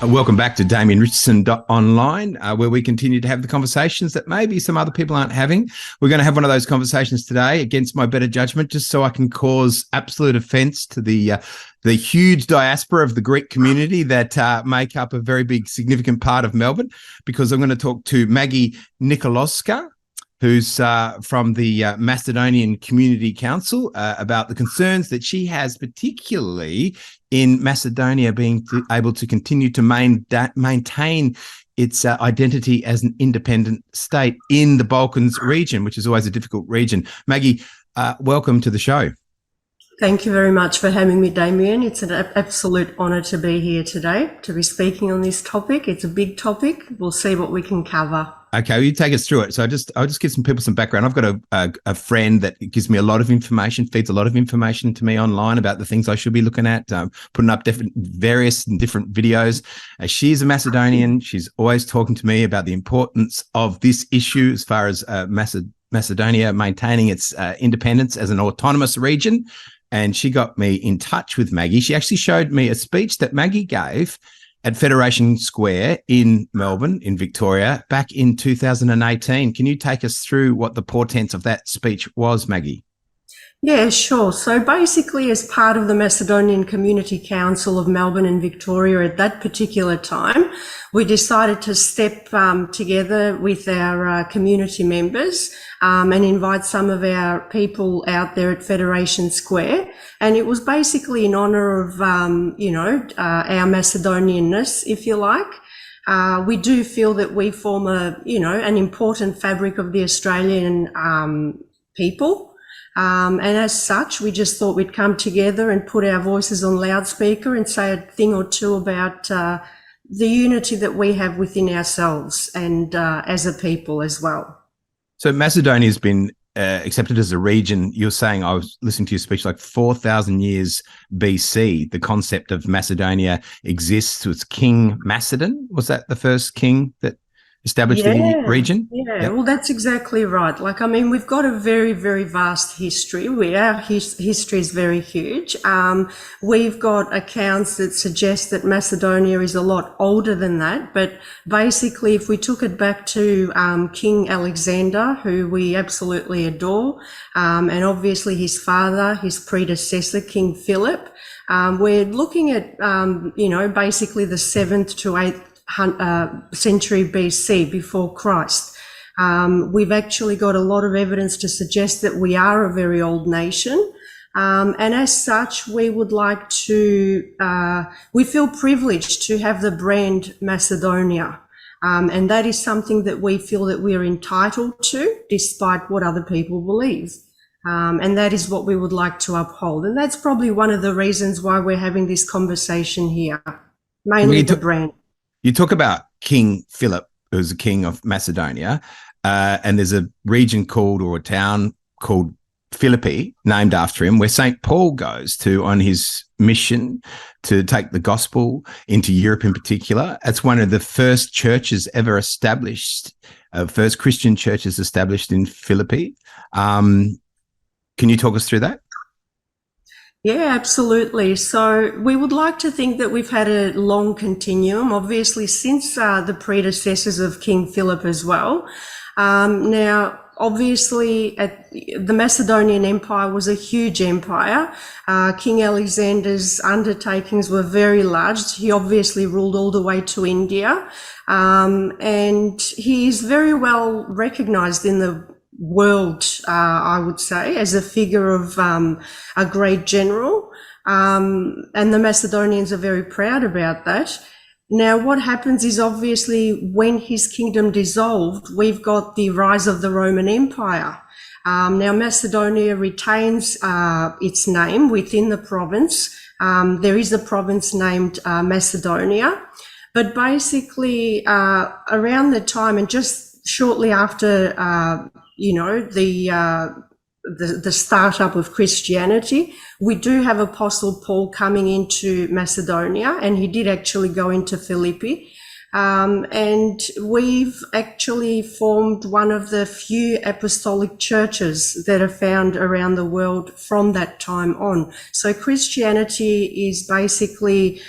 Welcome back to DamienRichardson.Online, where we continue to have the conversations that maybe some other people aren't having. We're going to have one of those conversations today against my better judgment, just so I can cause absolute offence to the huge diaspora of the Greek community that make up a very big, significant part of Melbourne, because I'm going to talk to Magdalena Nikoloska, who's from the Macedonian Community Council, about the concerns that she has, particularly in Macedonia being able to continue to maintain its identity as an independent state in the Balkans region, which is always a difficult region. Maggie, welcome to the show. Thank you very much for having me, Damien. It's an absolute honour to be here today, to be speaking on this topic. It's a big topic. We'll see what we can cover. Okay, well, you take us through it. So I'll just give some people some background. I've got a friend that gives me a lot of information, feeds a lot of information to me online about the things I should be looking at, putting up various different videos. She's a Macedonian. She's always talking to me about the importance of this issue as far as Macedonia maintaining its independence as an autonomous region. And she got me in touch with Maggie. She actually showed me a speech that Maggie gave at Federation Square in Melbourne, in Victoria, back in 2018. Can you take us through what the portents of that speech was, Maggie? Yeah, sure. So basically, as part of the Macedonian Community Council of Melbourne and Victoria at that particular time, we decided to step together with our community members and invite some of our people out there at Federation Square. And it was basically in honour of, our Macedonianness, if you like. We do feel that we form an important fabric of the Australian people. And as such, we just thought we'd come together and put our voices on loudspeaker and say a thing or two about the unity that we have within ourselves and as a people as well. So Macedonia has been accepted as a region. You're saying, I was listening to your speech, like 4,000 years BC, the concept of Macedonia exists. So it's King Macedon. Was that the first king that established the region? Yeah, yep. Well, that's exactly right. We've got a very, very vast history. Our history is very huge. We've got accounts that suggest that Macedonia is a lot older than that. But basically, if we took it back to King Alexander, who we absolutely adore, and obviously his father, his predecessor, King Philip, we're looking at, basically the 7th to 8th century BC, before Christ. We've actually got a lot of evidence to suggest that we are a very old nation. And as such, we would like to, we feel privileged to have the brand Macedonia. And that is something that we feel that we are entitled to, despite what other people believe. And that is what we would like to uphold. And that's probably one of the reasons why we're having this conversation here, mainly the brand. You talk about King Philip, who's the king of Macedonia, and there's a region called, or a town called Philippi, named after him, where St. Paul goes to on his mission to take the gospel into Europe in particular. It's one of the first churches ever established, first Christian churches established in Philippi. Can you talk us through that? Yeah, absolutely. So we would like to think that we've had a long continuum, obviously, since the predecessors of King Philip as well. Now, obviously, the Macedonian Empire was a huge empire. King Alexander's undertakings were very large. He obviously ruled all the way to India. And he is very well recognized in the world, I would say, as a figure of a great general. And the Macedonians are very proud about that. Now, what happens is, obviously, when his kingdom dissolved, we've got the rise of the Roman Empire. Now, Macedonia retains its name within the province. There is a province named Macedonia. But basically, around the time and just shortly after the startup of Christianity, we do have Apostle Paul coming into Macedonia, and he did actually go into Philippi. And we've actually formed one of the few apostolic churches that are found around the world from that time on. So Christianity is basically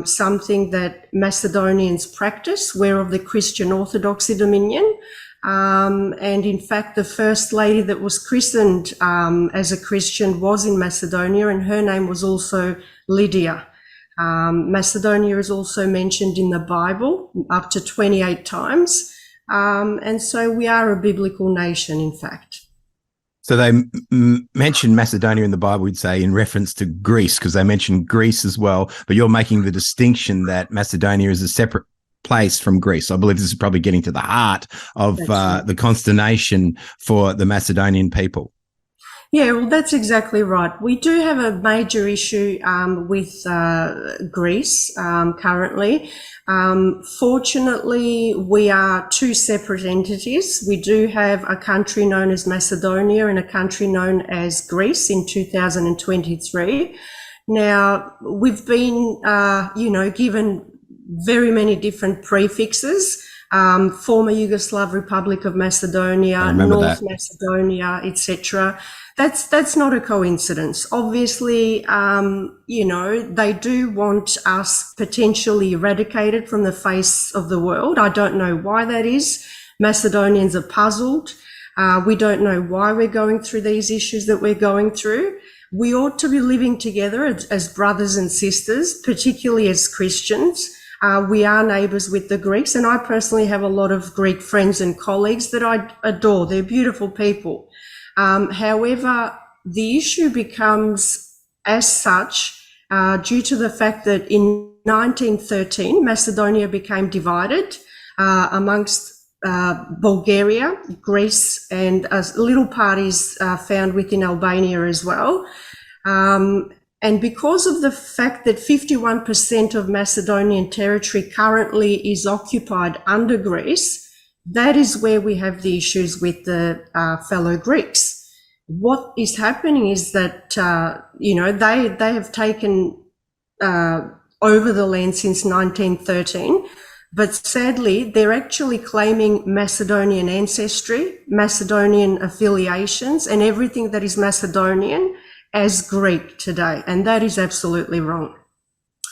something that Macedonians practice. We're of the Christian Orthodoxy Dominion. And in fact, the first lady that was christened as a Christian was in Macedonia, and her name was also Lydia. Macedonia is also mentioned in the Bible up to 28 times. And so we are a biblical nation, in fact. So they mention Macedonia in the Bible, we'd say, in reference to Greece, because they mention Greece as well. But you're making the distinction that Macedonia is a separate place from Greece. I believe this is probably getting to the heart of the consternation for the Macedonian people. Yeah, well, that's exactly right. We do have a major issue with Greece currently. Fortunately, we are two separate entities. We do have a country known as Macedonia and a country known as Greece in 2023. Now, we've been, given very many different prefixes. Former Yugoslav Republic of Macedonia, North Macedonia, etc. That's not a coincidence. Obviously, they do want us potentially eradicated from the face of the world. I don't know why that is. Macedonians are puzzled. We don't know why we're going through these issues that we're going through. We ought to be living together as brothers and sisters, particularly as Christians. We are neighbours with the Greeks, and I personally have a lot of Greek friends and colleagues that I adore. They're beautiful people. However, the issue becomes as such due to the fact that in 1913, Macedonia became divided amongst Bulgaria, Greece, and little parties found within Albania as well. And because of the fact that 51% of Macedonian territory currently is occupied under Greece, that is where we have the issues with the fellow Greeks. What is happening is that, they have taken over the land since 1913, but sadly, they're actually claiming Macedonian ancestry, Macedonian affiliations, and everything that is Macedonian as Greek today. And that is absolutely wrong.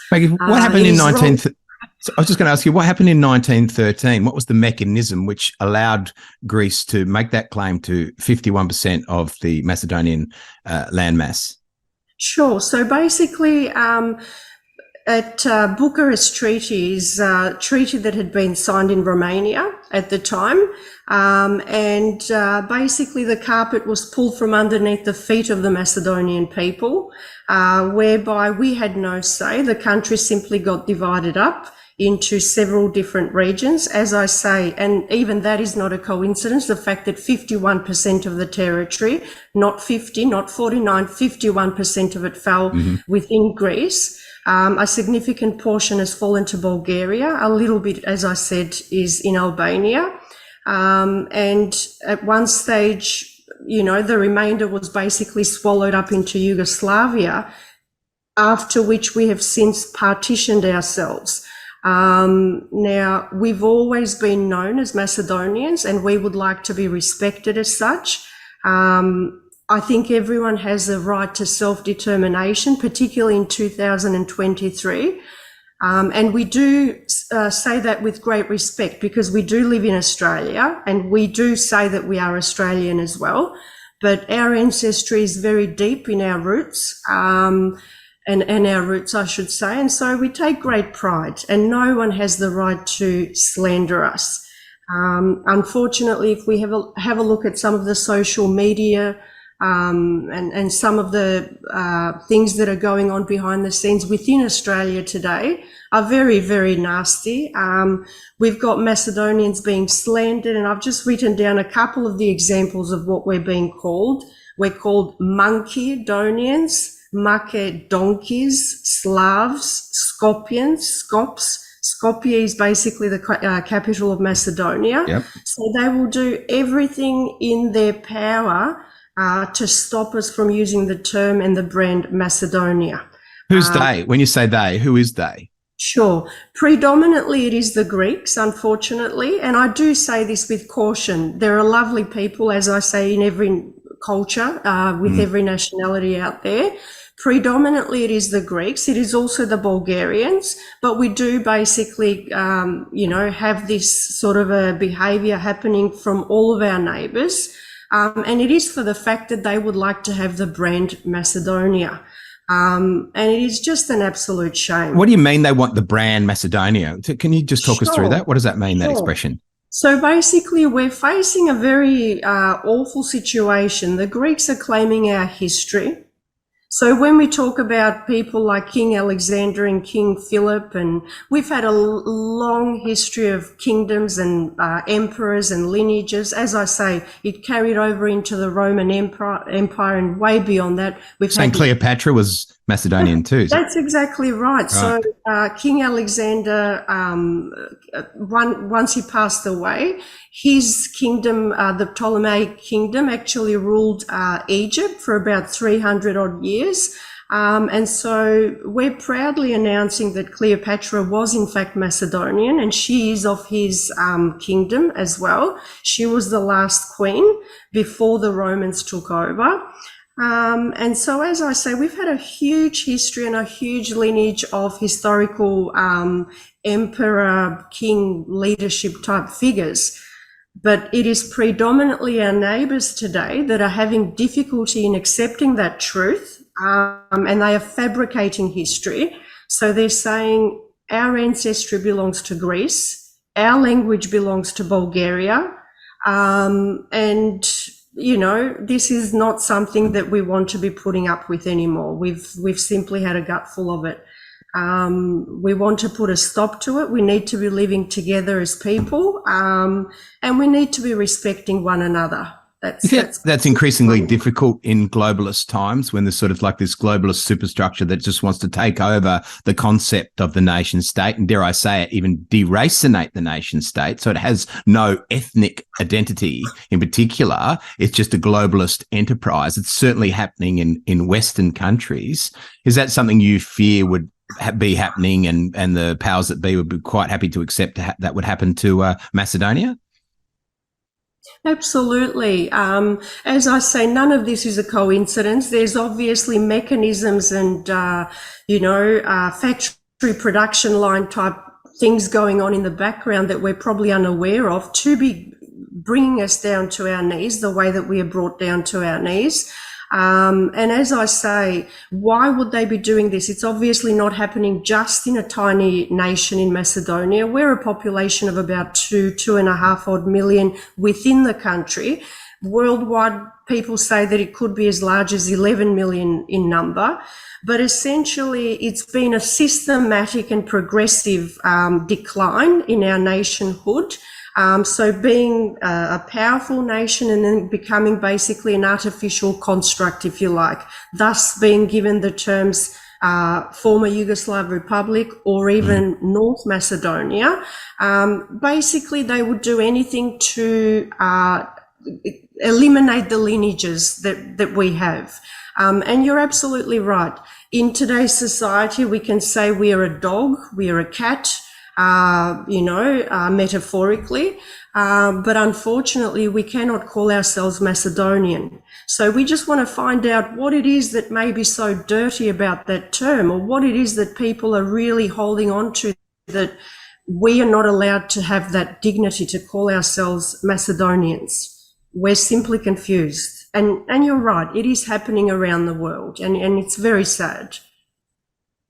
Maggie, what happened in 1913? So I was just going to ask you, what happened in 1913? What was the mechanism which allowed Greece to make that claim to 51% of the Macedonian landmass? Sure. So basically, at Bucharest Treaty is a treaty that had been signed in Romania at the time. And basically the carpet was pulled from underneath the feet of the Macedonian people, whereby we had no say. The country simply got divided up into several different regions, as I say, and even that is not a coincidence. The fact that 51% of the territory, not 50, not 49, 51% of it fell within Greece. A significant portion has fallen to Bulgaria. A little bit, as I said, is in Albania. And at one stage, the remainder was basically swallowed up into Yugoslavia, after which we have since partitioned ourselves. Now, we've always been known as Macedonians, and we would like to be respected as such. I think everyone has a right to self-determination, particularly in 2023. And we do say that with great respect, because we do live in Australia, and we do say that we are Australian as well. But our ancestry is very deep in our roots, and our roots, I should say. And so we take great pride, and no one has the right to slander us. Unfortunately, if we have a look at some of the social media and some of the things that are going on behind the scenes within Australia today are very, very nasty. We've got Macedonians being slandered, and I've just written down a couple of the examples of what we're being called. We're called Makedonians, Donkeys, Slavs, Skopje. Skopje is basically the capital of Macedonia. Yep. So they will do everything in their power to stop us from using the term and the brand Macedonia. Who's they? When you say they, who is they? Sure. Predominantly it is the Greeks, unfortunately. And I do say this with caution. There are lovely people, as I say, in every culture with every nationality out there. Predominantly, it is the Greeks. It is also the Bulgarians, but we do basically, have this sort of a behaviour happening from all of our neighbours, and it is for the fact that they would like to have the brand Macedonia. And it is just an absolute shame. What do you mean they want the brand Macedonia? Can you just talk us through that? What does that mean, that expression? So basically, we're facing a very awful situation. The Greeks are claiming our history. So when we talk about people like King Alexander and King Philip, and we've had a long history of kingdoms and emperors and lineages, as I say, it carried over into the Roman Empire and way beyond that. Saying Cleopatra was Macedonian too. That's exactly right. So King Alexander, once he passed away, his kingdom, the Ptolemaic kingdom, actually ruled Egypt for about 300 odd years. And so we're proudly announcing that Cleopatra was in fact Macedonian, and she is of his kingdom as well. She was the last queen before the Romans took over. And so, as I say, we've had a huge history and a huge lineage of historical emperor, king, leadership type figures. But it is predominantly our neighbours today that are having difficulty in accepting that truth, and they are fabricating history. So they're saying our ancestry belongs to Greece, our language belongs to Bulgaria, and this is not something that we want to be putting up with anymore. We've simply had a gutful of it. We want to put a stop to it. We need to be living together as people, and we need to be respecting one another. That's increasingly difficult in globalist times, when there's sort of like this globalist superstructure that just wants to take over the concept of the nation state, and dare I say it, even deracinate the nation state. So it has no ethnic identity in particular. It's just a globalist enterprise. It's certainly happening in Western countries. Is that something you fear would be happening, and the powers that be would be quite happy to accept that would happen to Macedonia? Absolutely. As I say, none of this is a coincidence. There's obviously mechanisms and, factory production line type things going on in the background that we're probably unaware of to be bringing us down to our knees the way that we are brought down to our knees. And as I say, why would they be doing this? It's obviously not happening just in a tiny nation in Macedonia. We're a population of about 2.5 odd million within the country. Worldwide, people say that it could be as large as 11 million in number. But essentially, it's been a systematic and progressive decline in our nationhood. So being a powerful nation and then becoming basically an artificial construct, if you like, thus being given the terms former Yugoslav Republic or even North Macedonia. Basically, they would do anything to eliminate the lineages that we have. And you're absolutely right. In today's society, we can say we are a dog, we are a cat, metaphorically, but unfortunately we cannot call ourselves Macedonian. So we just want to find out what it is that may be so dirty about that term, or what it is that people are really holding on to, that we are not allowed to have that dignity to call ourselves Macedonians. We're simply confused. And you're right, it is happening around the world, and it's very sad.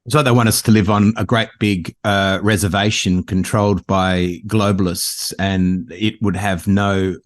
So they want us to live on a great big reservation controlled by globalists, and it would have no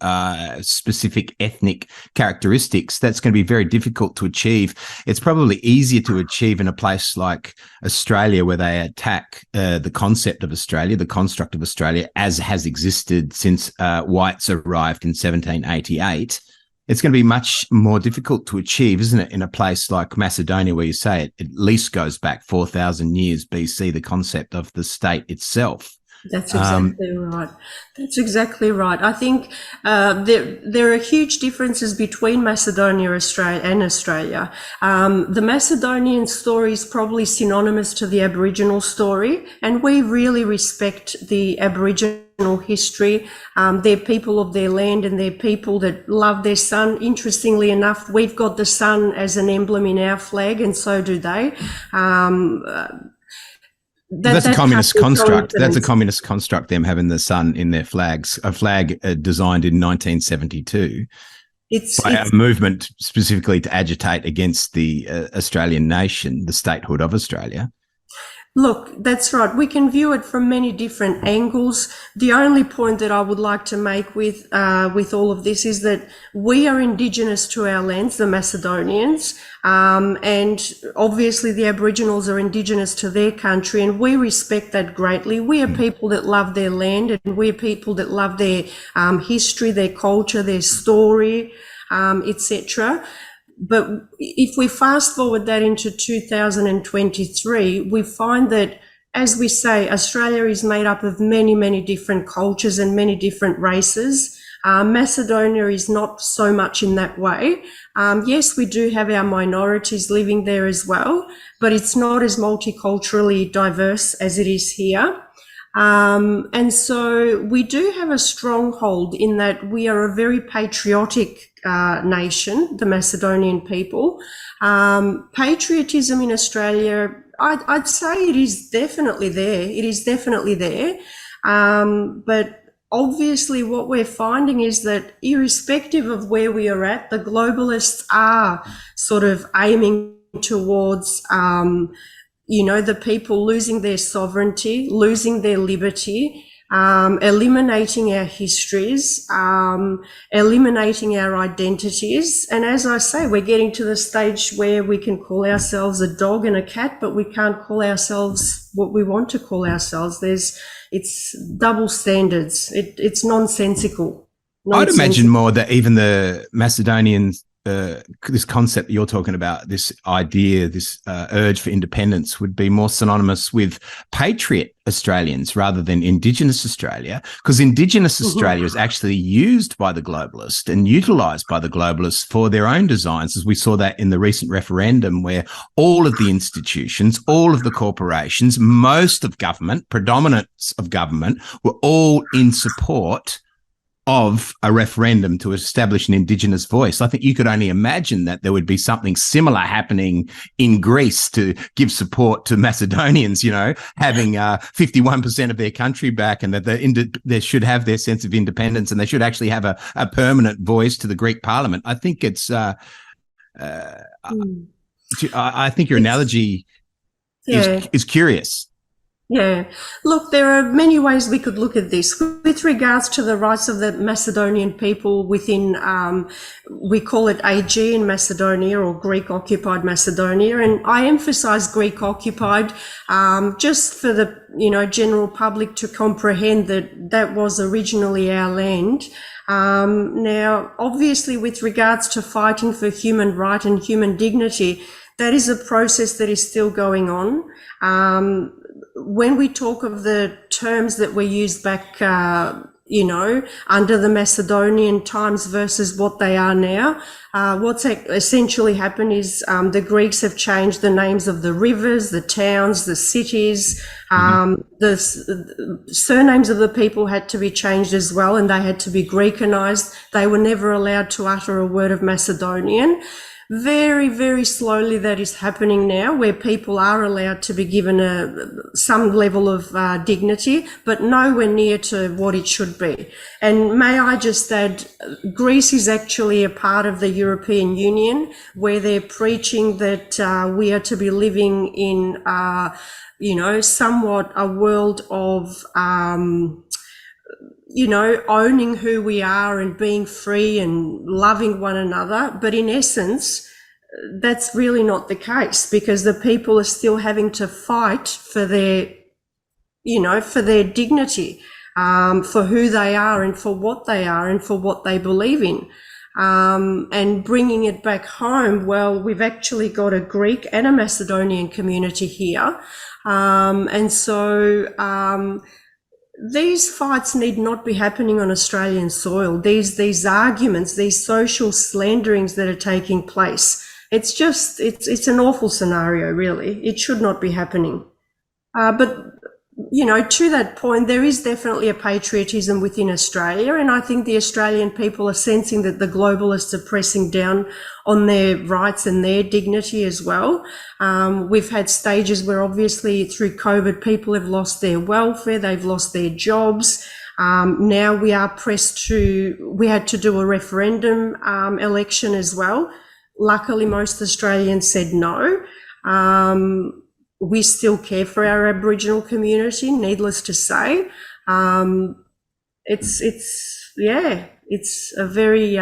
specific ethnic characteristics. That's going to be very difficult to achieve. It's probably easier to achieve in a place like Australia, where they attack the concept of Australia, the construct of Australia, as has existed since whites arrived in 1788. It's going to be much more difficult to achieve, isn't it, in a place like Macedonia, where you say it at least goes back 4,000 years BC, the concept of the state itself. That's exactly right. That's exactly right. I think there are huge differences between Macedonia and Australia. The Macedonian story is probably synonymous to the Aboriginal story, and we really respect the Aboriginal history. They're people of their land, and they're people that love their sun. Interestingly enough, we've got the sun as an emblem in our flag, and so do they. That's a communist construct. That's a communist construct, them having the sun in their flags, a flag designed in 1972 by a movement specifically to agitate against the Australian nation, the statehood of Australia. Look, that's right. We can view it from many different angles. The only point that I would like to make with all of this is that we are Indigenous to our lands, the Macedonians, and obviously the Aboriginals are Indigenous to their country, and we respect that greatly. We are people that love their land, and we're people that love their history, their culture, their story, etc. But if we fast forward that into 2023, we find that, as we say, Australia is made up of many, many different cultures and many different races. Macedonia is not so much in that way. Yes, we do have our minorities living there as well, but it's not as multiculturally diverse as it is here. And so we do have a stronghold in that we are a very patriotic nation, the Macedonian people. Patriotism in Australia, I'd say it is definitely there. It is definitely there. But obviously what we're finding is that irrespective of where we are at, the globalists are sort of aiming towards the people losing their sovereignty, losing their liberty, eliminating our histories, eliminating our identities. And as I say, we're getting to the stage where we can call ourselves a dog and a cat, but we can't call ourselves what we want to call ourselves. It's double standards. It's nonsensical. I'd imagine more that even the Macedonians, this concept that you're talking about, this idea, this urge for independence would be more synonymous with patriot Australians rather than Indigenous Australia, because Indigenous Australia is actually used by the globalists and utilised by the globalists for their own designs, as we saw that in the recent referendum, where all of the institutions, all of the corporations, most of government, predominance of government, were all in support of a referendum to establish an Indigenous voice. I think you could only imagine that there would be something similar happening in Greece to give support to Macedonians, having 51% of their country back, and that they should have their sense of independence, and they should actually have a permanent voice to the Greek parliament. I think it's, I think your analogy is curious. Yeah. Look, there are many ways we could look at this. With regards to the rights of the Macedonian people within, we call it AG in Macedonia, or Greek-occupied Macedonia. And I emphasize Greek-occupied just for the, general public to comprehend that that was originally our land. Now, obviously, with regards to fighting for human right and human dignity, that is a process that is still going on. When we talk of the terms that were used back, under the Macedonian times versus what they are now, what's essentially happened is the Greeks have changed the names of the rivers, the towns, the cities. The surnames of the people had to be changed as well, and they had to be Greekanized. They were never allowed to utter a word of Macedonian. Very, very slowly that is happening now, where people are allowed to be given some level of dignity, but nowhere near to what it should be. And may I just add, Greece is actually a part of the European Union, where they're preaching that we are to be living in, somewhat a world of owning who we are and being free and loving one another. But in essence, that's really not the case, because the people are still having to fight for their, for their dignity, for who they are and for what they are and for what they believe in. And bringing it back home, well, we've actually got a Greek and a Macedonian community here. And so, these fights need not be happening on Australian soil. These arguments, these social slanderings that are taking place, it's an awful scenario, really. It should not be happening. But to that point, there is definitely a patriotism within Australia, and I think the Australian people are sensing that the globalists are pressing down on their rights and their dignity as well. We've had stages where obviously through COVID, people have lost their welfare, they've lost their jobs. Now we are we had to do a referendum election as well. Luckily, most Australians said no. We still care for our Aboriginal community, needless to say. It's a very,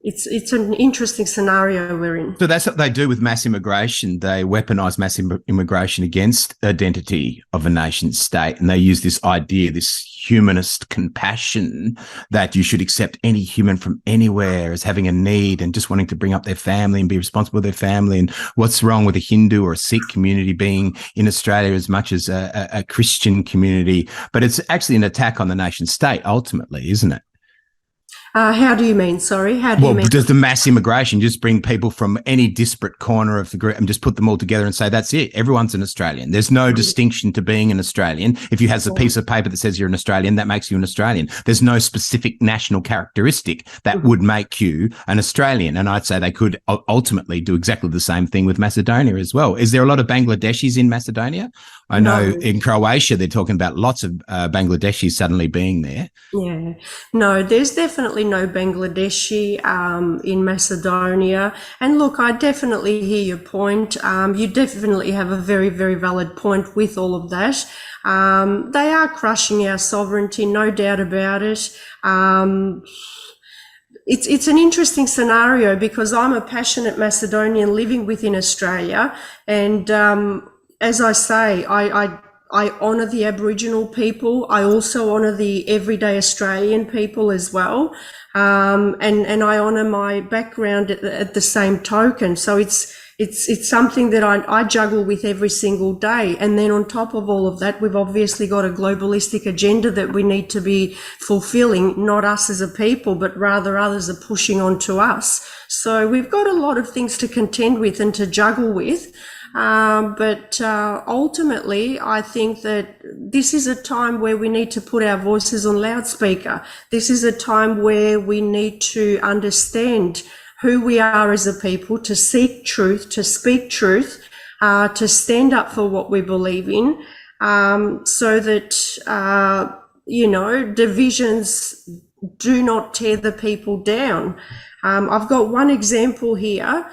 it's an interesting scenario we're in. So that's what they do with mass immigration. They weaponize mass immigration against identity of a nation state. And they use this idea, this humanist compassion, that you should accept any human from anywhere as having a need and just wanting to bring up their family and be responsible for their family. And what's wrong with a Hindu or a Sikh community being in Australia as much as a Christian community? But it's actually an attack on the nation state, ultimately, isn't it? How do you mean? Sorry, how do you mean? Well, does the mass immigration just bring people from any disparate corner of the group and just put them all together and say, that's it, everyone's an Australian? There's no distinction to being an Australian. If you have a piece of paper that says you're an Australian, that makes you an Australian. There's no specific national characteristic that would make you an Australian. And I'd say they could ultimately do exactly the same thing with Macedonia as well. Is there a lot of Bangladeshis in Macedonia? I know in Croatia, they're talking about lots of Bangladeshis suddenly being there. Yeah, no, there's definitely no Bangladeshi in Macedonia. And look, I definitely hear your point. You definitely have a very, very valid point with all of that. They are crushing our sovereignty, no doubt about it. It's an interesting scenario because I'm a passionate Macedonian living within Australia, and as I say, I honour the Aboriginal people. I also honour the everyday Australian people as well. And I honour my background at the same token. So it's something that I juggle with every single day. And then on top of all of that, we've obviously got a globalistic agenda that we need to be fulfilling, not us as a people, but rather others are pushing onto us. So we've got a lot of things to contend with and to juggle with. But ultimately, I think that this is a time where we need to put our voices on loudspeaker. This is a time where we need to understand who we are as a people, to seek truth, to speak truth, to stand up for what we believe in, so that, divisions do not tear the people down. I've got one example here.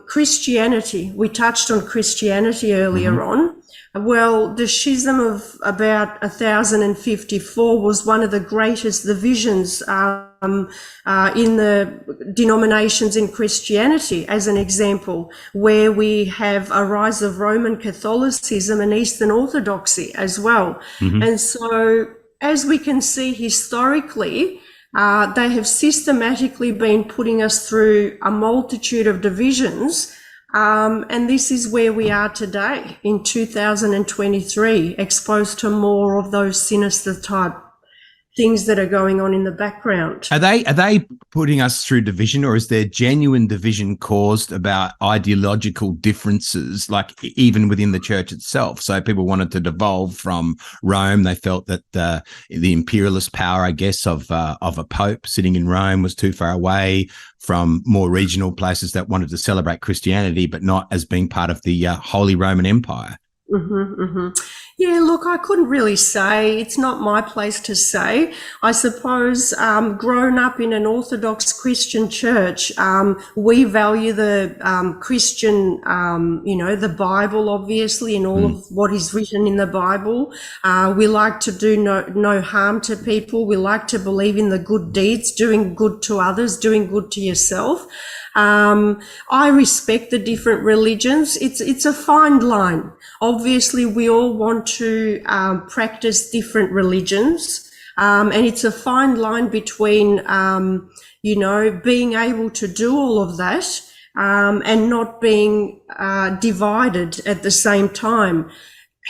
Christianity. We touched on Christianity earlier on. Well, the schism of about 1054 was one of the greatest divisions in the denominations in Christianity, as an example, where we have a rise of Roman Catholicism and Eastern Orthodoxy as well. And so, as we can see historically, they have systematically been putting us through a multitude of divisions, and this is where we are today in 2023, exposed to more of those sinister type things that are going on in the background. Are they putting us through division, or is there genuine division caused about ideological differences, like even within the church itself? So people wanted to devolve from Rome. They felt that the imperialist power, I guess, of a pope sitting in Rome was too far away from more regional places that wanted to celebrate Christianity, but not as being part of the Holy Roman Empire. Yeah, look, I couldn't really say. It's not my place to say. I suppose, grown up in an Orthodox Christian church, we value the Christian, the Bible, obviously, and all of what is written in the Bible. We like to do no harm to people. We like to believe in the good deeds, doing good to others, doing good to yourself. I respect the different religions. It's a fine line. Obviously, we all want to practice different religions, and it's a fine line between, being able to do all of that and not being divided at the same time.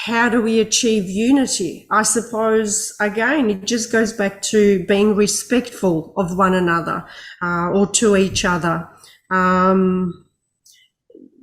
How do we achieve unity? I suppose, again, it just goes back to being respectful of one another or to each other.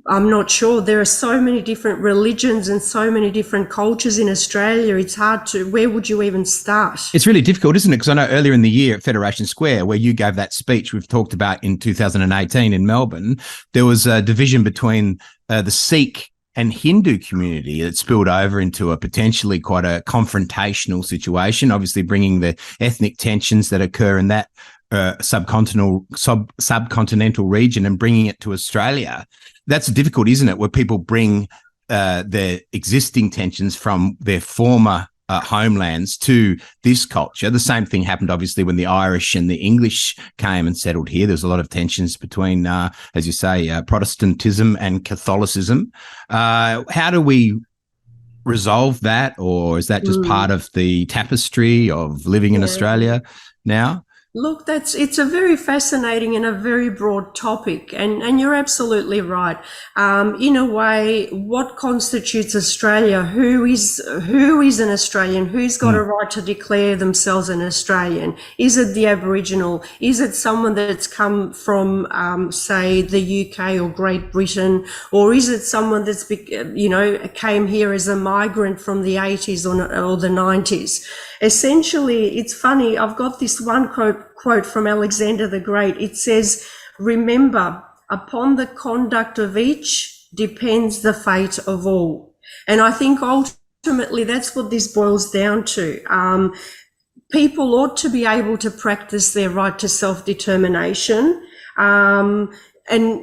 I'm not sure. There are so many different religions and so many different cultures in Australia. It's hard to, where would you even start? It's really difficult, isn't it? Because I know earlier in the year at Federation Square, where you gave that speech we've talked about in 2018 in Melbourne, there was a division between the Sikh and Hindu community that spilled over into a potentially quite a confrontational situation, obviously bringing the ethnic tensions that occur in that subcontinental region and bringing it to Australia. That's difficult, isn't it? Where people bring their existing tensions from their former homelands to this culture. The same thing happened, obviously, when the Irish and the English came and settled here. There's a lot of tensions between, as you say, Protestantism and Catholicism. How do we resolve that, or is that just part of the tapestry of living in Australia now? Look, it's a very fascinating and a very broad topic, and you're absolutely right. In a way, what constitutes Australia? Who is an Australian? Who's got a right to declare themselves an Australian? Is it the Aboriginal? Is it someone that's come from, say, the UK or Great Britain, or is it someone that's came here as a migrant from the 80s or the 90s? Essentially, it's funny. I've got this one quote from Alexander the Great. It says, "Remember, upon the conduct of each depends the fate of all." And I think ultimately that's what this boils down to. People ought to be able to practice their right to self-determination. And,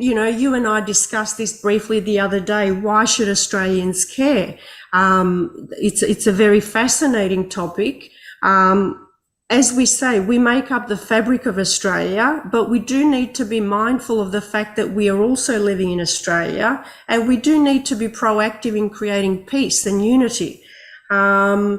you and I discussed this briefly the other day. Why should Australians care? It's a very fascinating topic. As we say, we make up the fabric of Australia, but we do need to be mindful of the fact that we are also living in Australia, and we do need to be proactive in creating peace and unity. But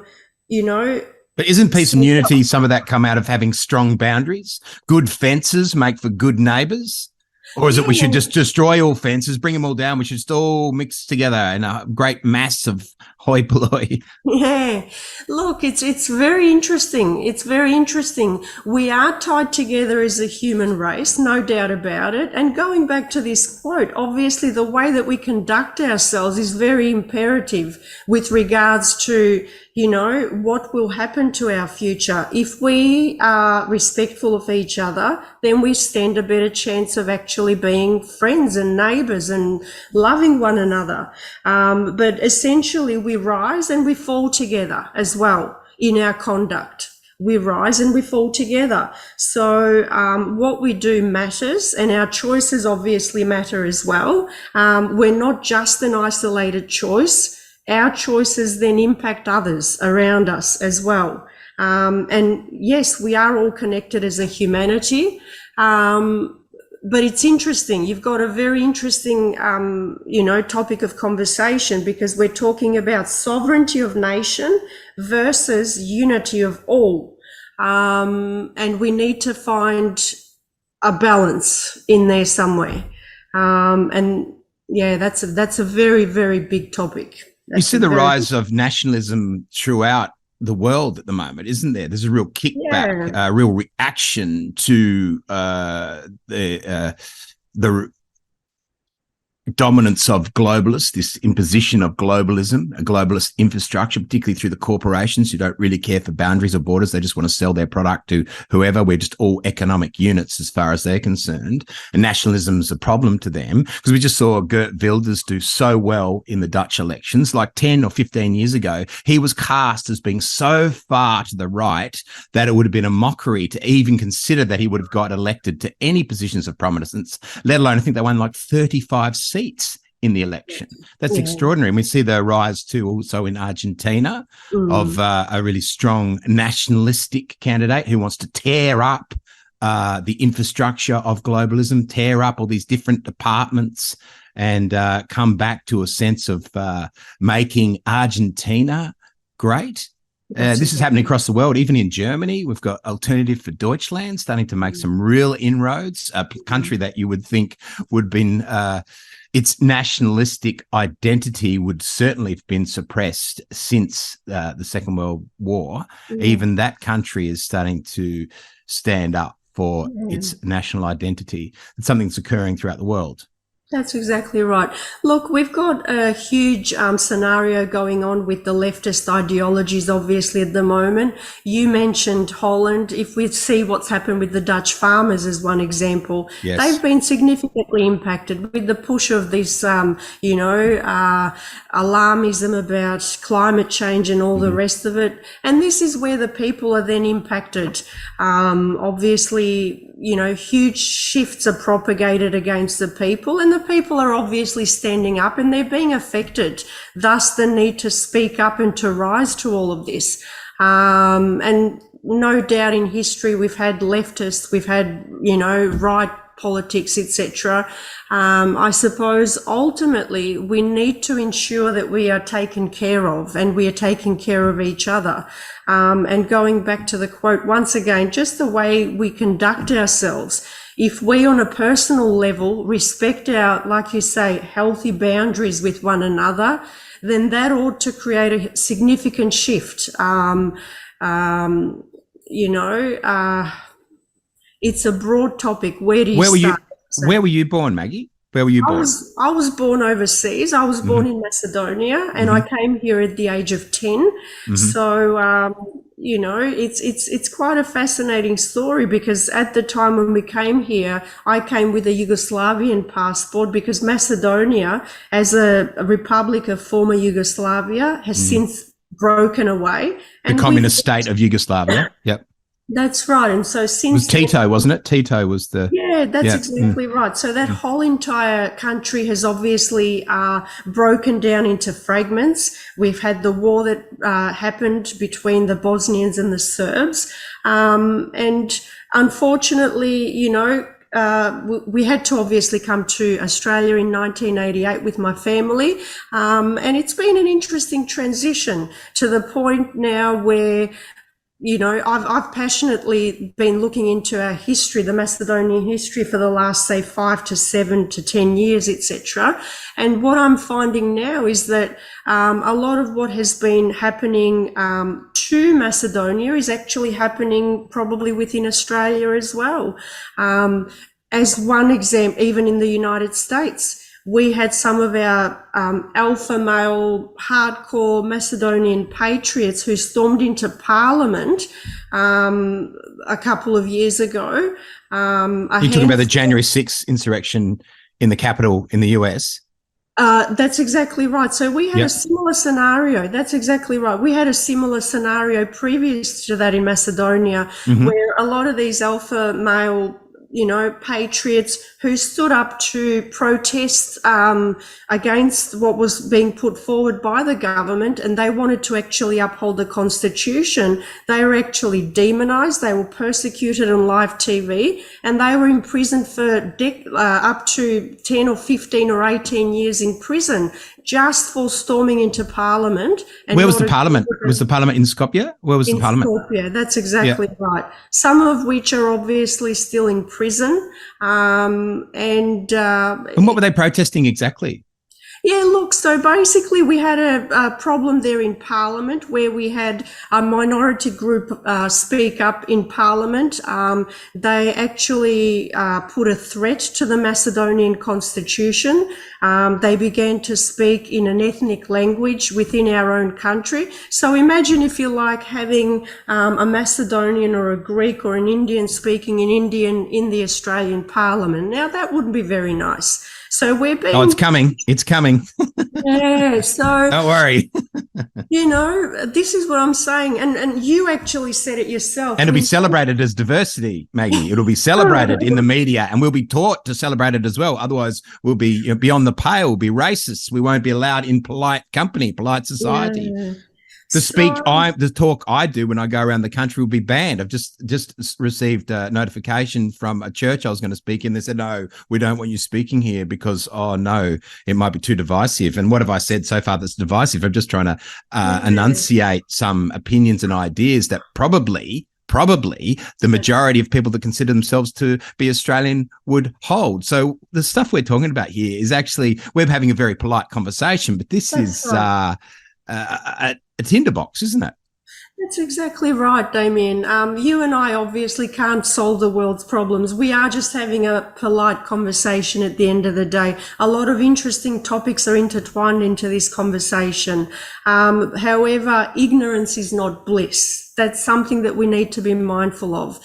isn't peace and unity, some of that come out of having strong boundaries? Good fences make for good neighbours? Or is it we should just destroy all fences, bring them all down, we should just all mix together in a great mass of hoi polloi? Yeah. Look, it's very interesting. It's very interesting. We are tied together as a human race, no doubt about it. And going back to this quote, obviously the way that we conduct ourselves is very imperative with regards to, what will happen to our future. If we are respectful of each other, then we stand a better chance of actually being friends and neighbours and loving one another. But essentially we rise and we fall together as well in our conduct. We rise and we fall together. So what we do matters, and our choices obviously matter as well. We're not just an isolated choice. Our choices then impact others around us as well. And yes, we are all connected as a humanity. But it's interesting. You've got a very interesting, topic of conversation, because we're talking about sovereignty of nation versus unity of all. And we need to find a balance in there somewhere. That's a very, very big topic. You see the rise of nationalism throughout the world at the moment, isn't there? There's a real kickback, a real reaction to the dominance of globalists, this imposition of globalism, a globalist infrastructure, particularly through the corporations who don't really care for boundaries or borders. They just want to sell their product to whoever. We're just all economic units as far as they're concerned. And nationalism is a problem to them, because we just saw Geert Wilders do so well in the Dutch elections. Like 10 or 15 years ago, he was cast as being so far to the right that it would have been a mockery to even consider that he would have got elected to any positions of prominence, let alone I think they won like 35 seats in the election. That's extraordinary. And we see the rise too also in Argentina of a really strong nationalistic candidate who wants to tear up the infrastructure of globalism, tear up all these different departments, and come back to a sense of making Argentina great. This is happening across the world. Even in Germany, we've got Alternative for Deutschland starting to make some real inroads, a country that you would think would have been its nationalistic identity would certainly have been suppressed since the Second World War. Even that country is starting to stand up for its national identity. It's something that's occurring throughout the world. That's exactly right. Look, we've got a huge scenario going on with the leftist ideologies, obviously, at the moment. You mentioned Holland. If we see what's happened with the Dutch farmers as one example, Yes. they've been significantly impacted with the push of this, alarmism about climate change and all the rest of it. And this is where the people are then impacted. Obviously, huge shifts are propagated against the people, and the people are obviously standing up and they're being affected. Thus, the need to speak up and to rise to all of this. And no doubt in history, we've had leftists, we've had, right politics, etc. I suppose ultimately we need to ensure that we are taken care of and we are taking care of each other. And going back to the quote once again, just the way we conduct ourselves. If we on a personal level respect our, like you say, healthy boundaries with one another, then that ought to create a significant shift. It's a broad topic. Where do you start? Where were you born, Maggie? Where were you born? I was born overseas. I was born in Macedonia, and I came here at the age of 10. So, it's quite a fascinating story, because at the time when we came here, I came with a Yugoslavian passport, because Macedonia, as a republic of former Yugoslavia, has since broken away. The communist state of Yugoslavia. Yep. That's right. And so since... It was Tito, wasn't it? Tito was the... Yeah, that's exactly right. So that whole entire country has obviously broken down into fragments. We've had the war that happened between the Bosnians and the Serbs. And unfortunately, we had to obviously come to Australia in 1988 with my family. And it's been an interesting transition to the point now where, I've passionately been looking into our history, the Macedonian history, for the last, say, 5 to 7 to 10 years, etc. And what I'm finding now is that a lot of what has been happening to Macedonia is actually happening probably within Australia as well. As one example, even in the United States, we had some of our alpha male hardcore Macedonian patriots who stormed into Parliament a couple of years ago. You're talking about the January 6th insurrection in the Capitol in the US? That's exactly right. So we had a similar scenario. That's exactly right. We had a similar scenario previous to that in Macedonia, where a lot of these alpha male patriots who stood up to protest against what was being put forward by the government, and they wanted to actually uphold the Constitution. They were actually demonized. They were persecuted on live TV, and they were imprisoned for up to 10 or 15 or 18 years in prison just for storming into Parliament. And where was the Parliament? Was the Parliament in Skopje? Where was the Parliament? In Skopje, that's exactly right. Some of which are obviously still in prison. And what were they protesting exactly? Yeah, look, so basically we had a problem there in Parliament where we had a minority group speak up in Parliament. They actually put a threat to the Macedonian Constitution. They began to speak in an ethnic language within our own country. So imagine, if you like, having a Macedonian or a Greek or an Indian speaking in Indian in the Australian Parliament. Now, that wouldn't be very nice. So we're being... Oh, it's coming. It's coming. Yeah, so... Don't worry. This is what I'm saying. And you actually said it yourself. And it'll be celebrated as diversity, Maggie. It'll be celebrated in the media, and we'll be taught to celebrate it as well. Otherwise, we'll be beyond the pale, we'll be racist. We won't be allowed in polite company, polite society. Yeah. The talk I do when I go around the country will be banned. I've just received a notification from a church I was going to speak in. They said, no, we don't want you speaking here because, oh, no, it might be too divisive. And what have I said so far that's divisive? I'm just trying to enunciate some opinions and ideas that probably the majority of people that consider themselves to be Australian would hold. So the stuff we're talking about here is actually, we're having a very polite conversation, but this is a tinderbox, isn't it? That's exactly right, Damien. You and I obviously can't solve the world's problems. We are just having a polite conversation at the end of the day. A lot of interesting topics are intertwined into this conversation. However, ignorance is not bliss. That's something that we need to be mindful of.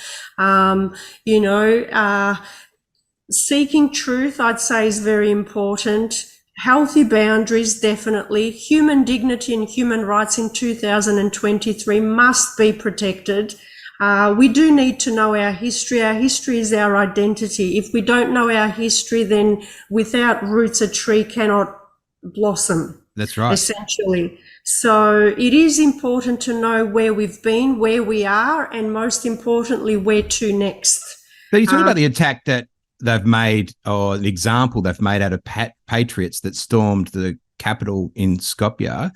You know, seeking truth, I'd say, is very important. Healthy boundaries, definitely. Human dignity and human rights in 2023 must be protected. We do need to know our history. Our history is our identity. If we don't know our history, then without roots, a tree cannot blossom. That's right. Essentially. So it is important to know where we've been, where we are, and most importantly, where to next. So you talk about the attack that they've made, or the example they've made out of patriots that stormed the capital in Skopje,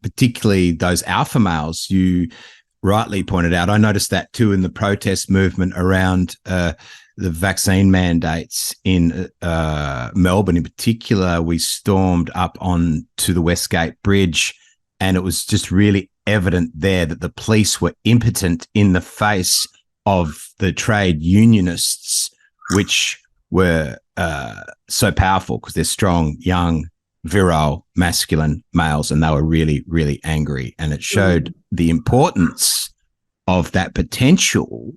particularly those alpha males you rightly pointed out. I noticed that too in the protest movement around the vaccine mandates in Melbourne. In particular, we stormed up on to the Westgate Bridge, and it was just really evident there that the police were impotent in the face of the trade unionists, which were so powerful because they're strong, young, virile, masculine males, and they were really, really angry. And it showed the importance of that potential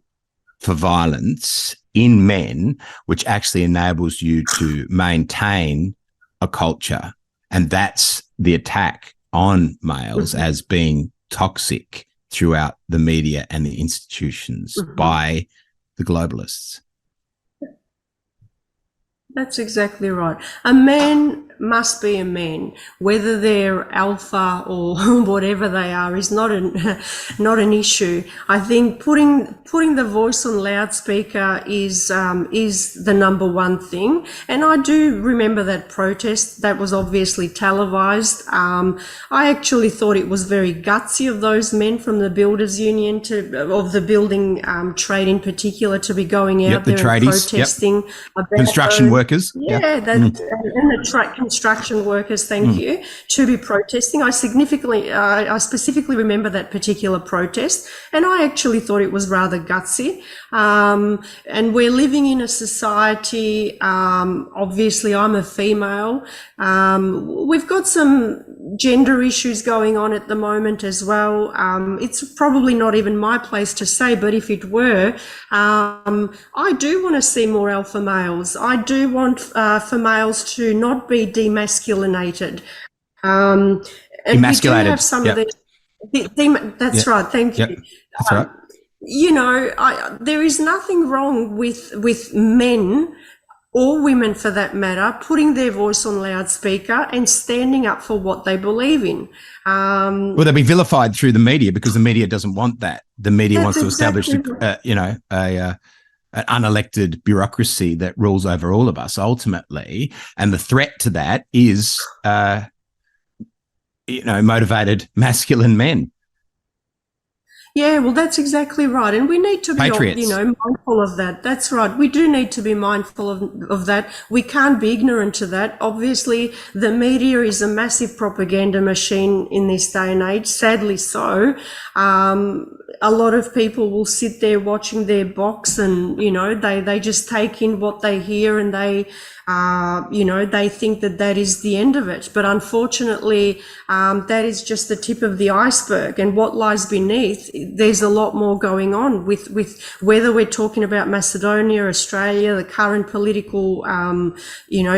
for violence in men, which actually enables you to maintain a culture. And that's the attack on males as being toxic throughout the media and the institutions by the globalists. That's exactly right. A man must be a man, whether they're alpha or whatever they are is not an issue. I think putting the voice on loudspeaker is the number one thing. And I do remember that protest that was obviously televised. I actually thought it was very gutsy of those men from the Builders Union of the building trade in particular to be going out there and protesting about construction workers. And the construction workers, thank you, to be protesting. I specifically remember that particular protest, and I actually thought it was rather gutsy. And we're living in a society, obviously I'm a female, we've got some gender issues going on at the moment as well. It's probably not even my place to say, but if it were, I do want to see more alpha males. I do want for males to not be demasculinated. And emasculated. We do have some of the, that's right, thank you. That's right. You know, there is nothing wrong with men or women for that matter, putting their voice on loudspeaker and standing up for what they believe in. Well, they'll be vilified through the media because the media doesn't want that. The media wants to establish, an unelected bureaucracy that rules over all of us ultimately. And the threat to that is, motivated masculine men. Yeah, well, that's exactly right. And we need to be, Patriots. mindful of that. That's right. We do need to be mindful of that. We can't be ignorant to that. Obviously, the media is a massive propaganda machine in this day and age, sadly so. A lot of people will sit there watching their box and, they just take in what they hear and they think that is the end of it. But unfortunately, that is just the tip of the iceberg. And what lies beneath, there's a lot more going on with whether we're talking about Macedonia, Australia, the current political,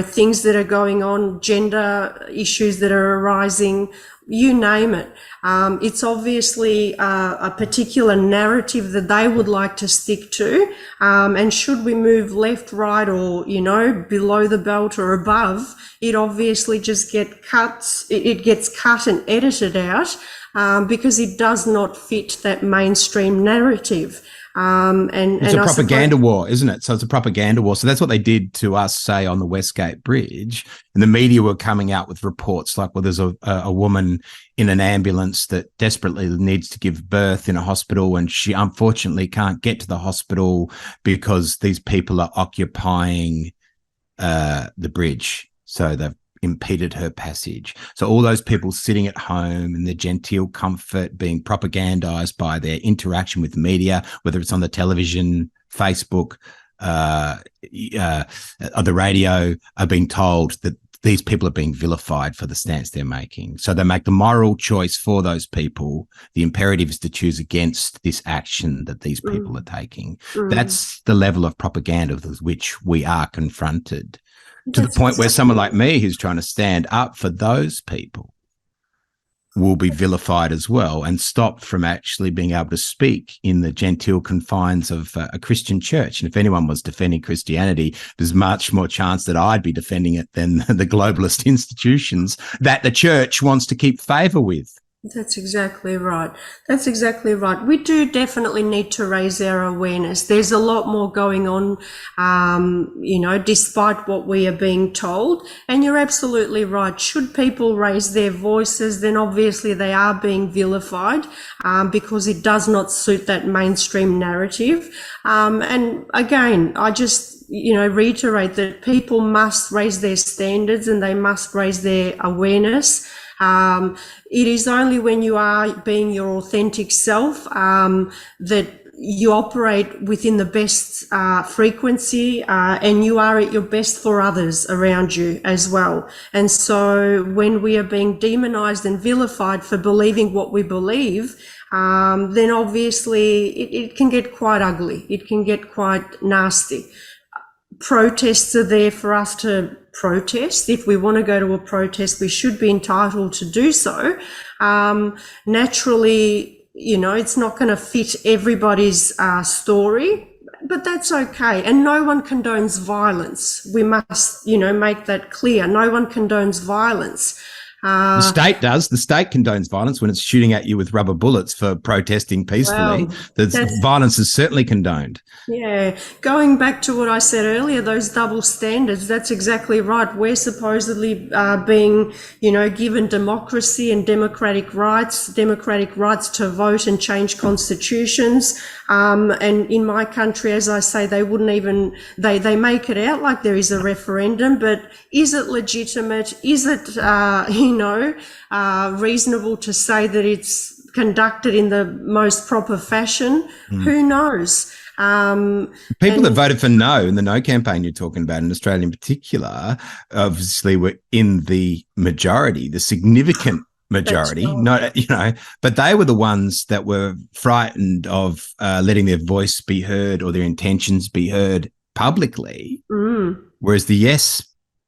things that are going on, gender issues that are arising, you name it. It's obviously a particular narrative that they would like to stick to. And should we move left, right, or, below the belt or above, it obviously just gets cut and edited out because it does not fit that mainstream narrative. It's a propaganda war, isn't it? So it's a propaganda war. So that's what they did to us, say, on the Westgate Bridge. And the media were coming out with reports like, well, there's a woman in an ambulance that desperately needs to give birth in a hospital, and she unfortunately can't get to the hospital because these people are occupying the bridge. So they've impeded her passage. So all those people sitting at home in their genteel comfort, being propagandized by their interaction with media, whether it's on the television, Facebook, or the radio, are being told that these people are being vilified for the stance they're making. So they make the moral choice for those people. The imperative is to choose against this action that these people are taking. That's the level of propaganda with which we are confronted, to the point where someone like me who's trying to stand up for those people will be vilified as well and stopped from actually being able to speak in the genteel confines of a Christian church. And if anyone was defending Christianity, there's much more chance that I'd be defending it than the globalist institutions that the church wants to keep favour with. That's exactly right. That's exactly right. We do definitely need to raise our awareness. There's a lot more going on, despite what we are being told. And you're absolutely right. Should people raise their voices, then obviously they are being vilified, because it does not suit that mainstream narrative. And again, I just, reiterate that people must raise their standards and they must raise their awareness. It is only when you are being your authentic self that you operate within the best frequency, and you are at your best for others around you as well. And so when we are being demonized and vilified for believing what we believe, then obviously it can get quite ugly. It can get quite nasty. Protests are there for us to protest. If we want to go to a protest, we should be entitled to do so. Naturally, it's not going to fit everybody's story, but that's okay. And no one condones violence. We must, make that clear. No one condones violence. The state does. The state condones violence when it's shooting at you with rubber bullets for protesting peacefully. The violence is certainly condoned. Yeah. Going back to what I said earlier, those double standards, that's exactly right. We're supposedly being, given democracy and democratic rights to vote and change constitutions. And in my country, as I say, they wouldn't even, they make it out like there is a referendum, but is it legitimate? Is it, reasonable to say that it's conducted in the most proper fashion? Who knows? People that voted for no in the no campaign you're talking about in Australia in particular, obviously were in the majority, the significant majority, but they were the ones that were frightened of letting their voice be heard or their intentions be heard publicly. Whereas the yes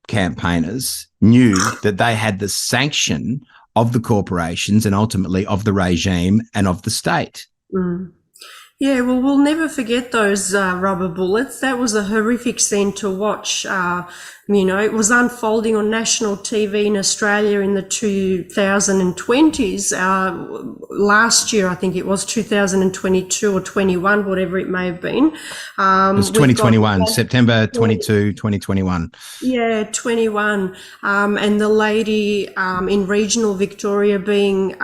campaigners knew that they had the sanction of the corporations and ultimately of the regime and of the state. Yeah, well, we'll never forget those rubber bullets. That was a horrific scene to watch. It was unfolding on national TV in Australia in the 2020s. Last year, I think it was 2022 or 21, whatever it may have been. It was 2021, September 22, 2021. Yeah, 21. And the lady in regional Victoria being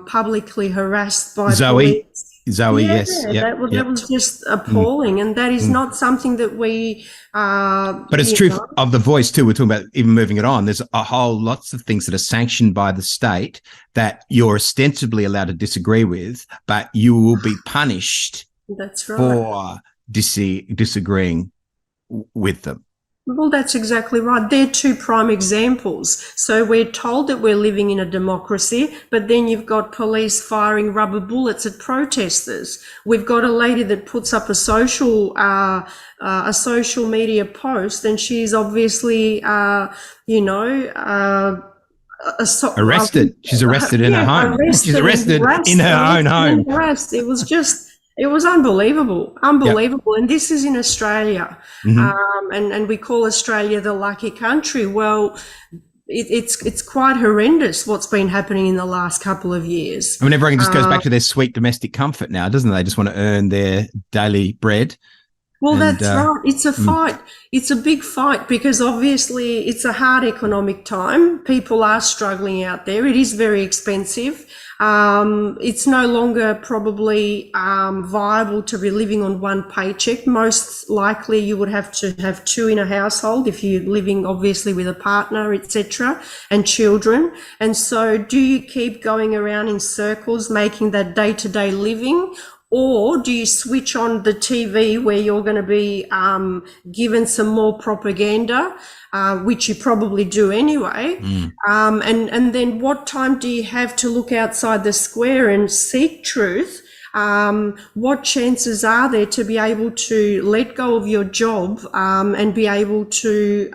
publicly harassed by Zoe. police. Zoe, yes. That was just appalling. And that is not something that we... but it's true of the voice too. We're talking about even moving it on. There's lots of things that are sanctioned by the state that you're ostensibly allowed to disagree with, but you will be punished for disagreeing with them. Well, that's exactly right. They're two prime examples. So we're told that we're living in a democracy, but then you've got police firing rubber bullets at protesters. We've got a lady that puts up a social media post, and she's obviously, arrested. She's arrested in her home. She's arrested in her own home. It was unbelievable. And this is in Australia. And we call Australia the lucky country. Well, it's quite horrendous what's been happening in the last couple of years. I mean, everyone just goes back to their sweet domestic comfort now, doesn't they? They just want to earn their daily bread. Well, And, that's right. It's a fight. It's a big fight because obviously it's a hard economic time. People are struggling out there. It is very expensive. It's no longer probably viable to be living on one paycheck. Most likely you would have to have two in a household if you're living obviously with a partner, etc., and children. And so do you keep going around in circles making that day-to-day living? Or do you switch on the TV where you're going to be given some more propaganda, which you probably do anyway? And then what time do you have to look outside the square and seek truth? What chances are there to be able to let go of your job and be able to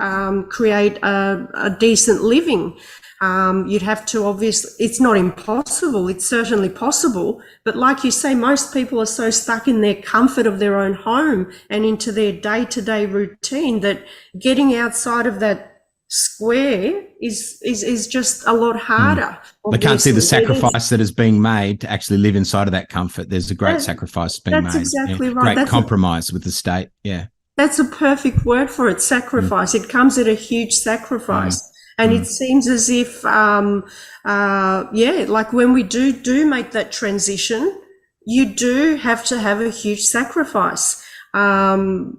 create a decent living? You'd have to obviously, it's not impossible, it's certainly possible, but like you say, most people are so stuck in their comfort of their own home and into their day-to-day routine that getting outside of that square is just a lot harder. They can't see the sacrifice that is being made to actually live inside of that comfort. There's a great sacrifice being made. That's exactly right. Great compromise with the state. Yeah. That's a perfect word for it, sacrifice. It comes at a huge sacrifice. And it seems as if, like when we do make that transition, you do have to have a huge sacrifice. I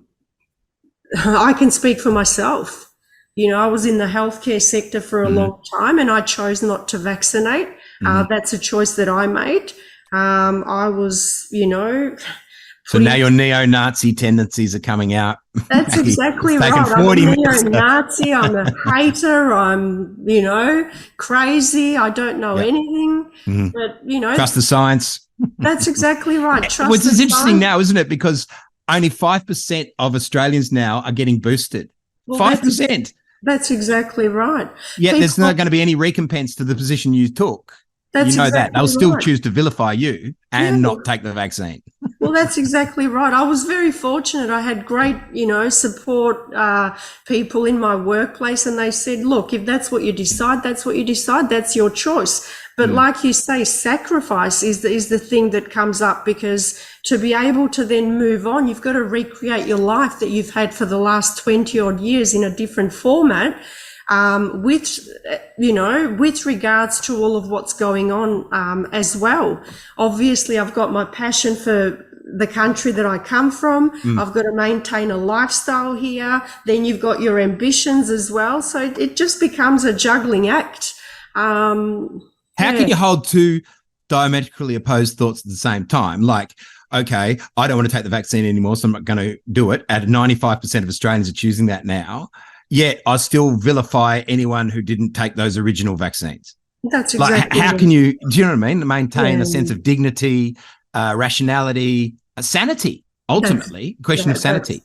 can speak for myself. You know, I was in the healthcare sector for a long time and I chose not to vaccinate. That's a choice that I made. I was, So now your neo-Nazi tendencies are coming out. That's exactly right. I'm a neo-Nazi, I'm a hater, I'm, crazy, I don't know anything. But, trust the science. That's exactly right. Trust Which is interesting science. now, isn't it? Because only 5% of Australians now are getting boosted. Well, 5%. That's exactly right. Yet there's not going to be any recompense to the position you took. That's that. They'll still right. choose to vilify you and not take the vaccine. Well, that's exactly right. I was very fortunate. I had great, support people in my workplace, and they said, look, if that's what you decide, that's what you decide. That's your choice. But like you say, sacrifice is the thing that comes up, because to be able to then move on, you've got to recreate your life that you've had for the last 20 odd years in a different format. With regards to all of what's going on, as well. Obviously, I've got my passion for the country that I come from. I've got to maintain a lifestyle here. Then you've got your ambitions as well. So it just becomes a juggling act. How can you hold two diametrically opposed thoughts at the same time? Like, okay, I don't want to take the vaccine anymore, so I'm not going to do it. 95% of Australians are choosing that now. Yet I still vilify anyone who didn't take those original vaccines. That's exactly how can you, do you know what I mean? Maintain a sense of dignity, rationality, sanity, ultimately, question of sanity.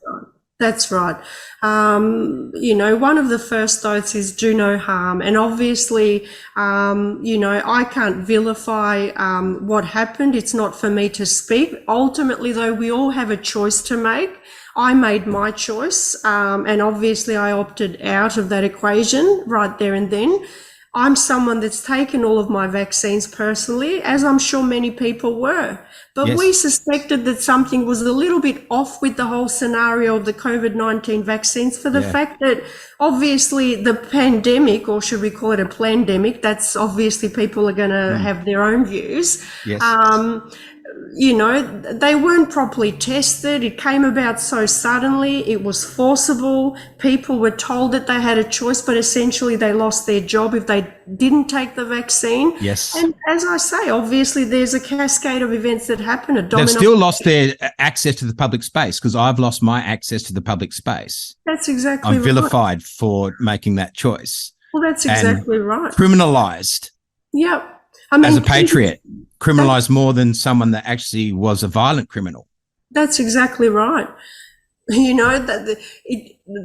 That's right. One of the first oaths is do no harm. And obviously, I can't vilify what happened. It's not for me to speak. Ultimately, though, we all have a choice to make. I made my choice, and obviously I opted out of that equation right there and then. I'm someone that's taken all of my vaccines personally, as I'm sure many people were. But we suspected that something was a little bit off with the whole scenario of the COVID-19 vaccines for the fact that obviously the pandemic, or should we call it a plandemic, that's obviously people are going to have their own views. Yes. They weren't properly tested. It came about so suddenly. It was forcible. People were told that they had a choice, but essentially they lost their job if they didn't take the vaccine. Yes. And as I say, obviously there's a cascade of events that happen. They've still lost their access to the public space, because I've lost my access to the public space. That's exactly right. I'm vilified for making that choice. Well, that's exactly right. Criminalised. Yep. As a patriot, criminalised more than someone that actually was a violent criminal. That's exactly right.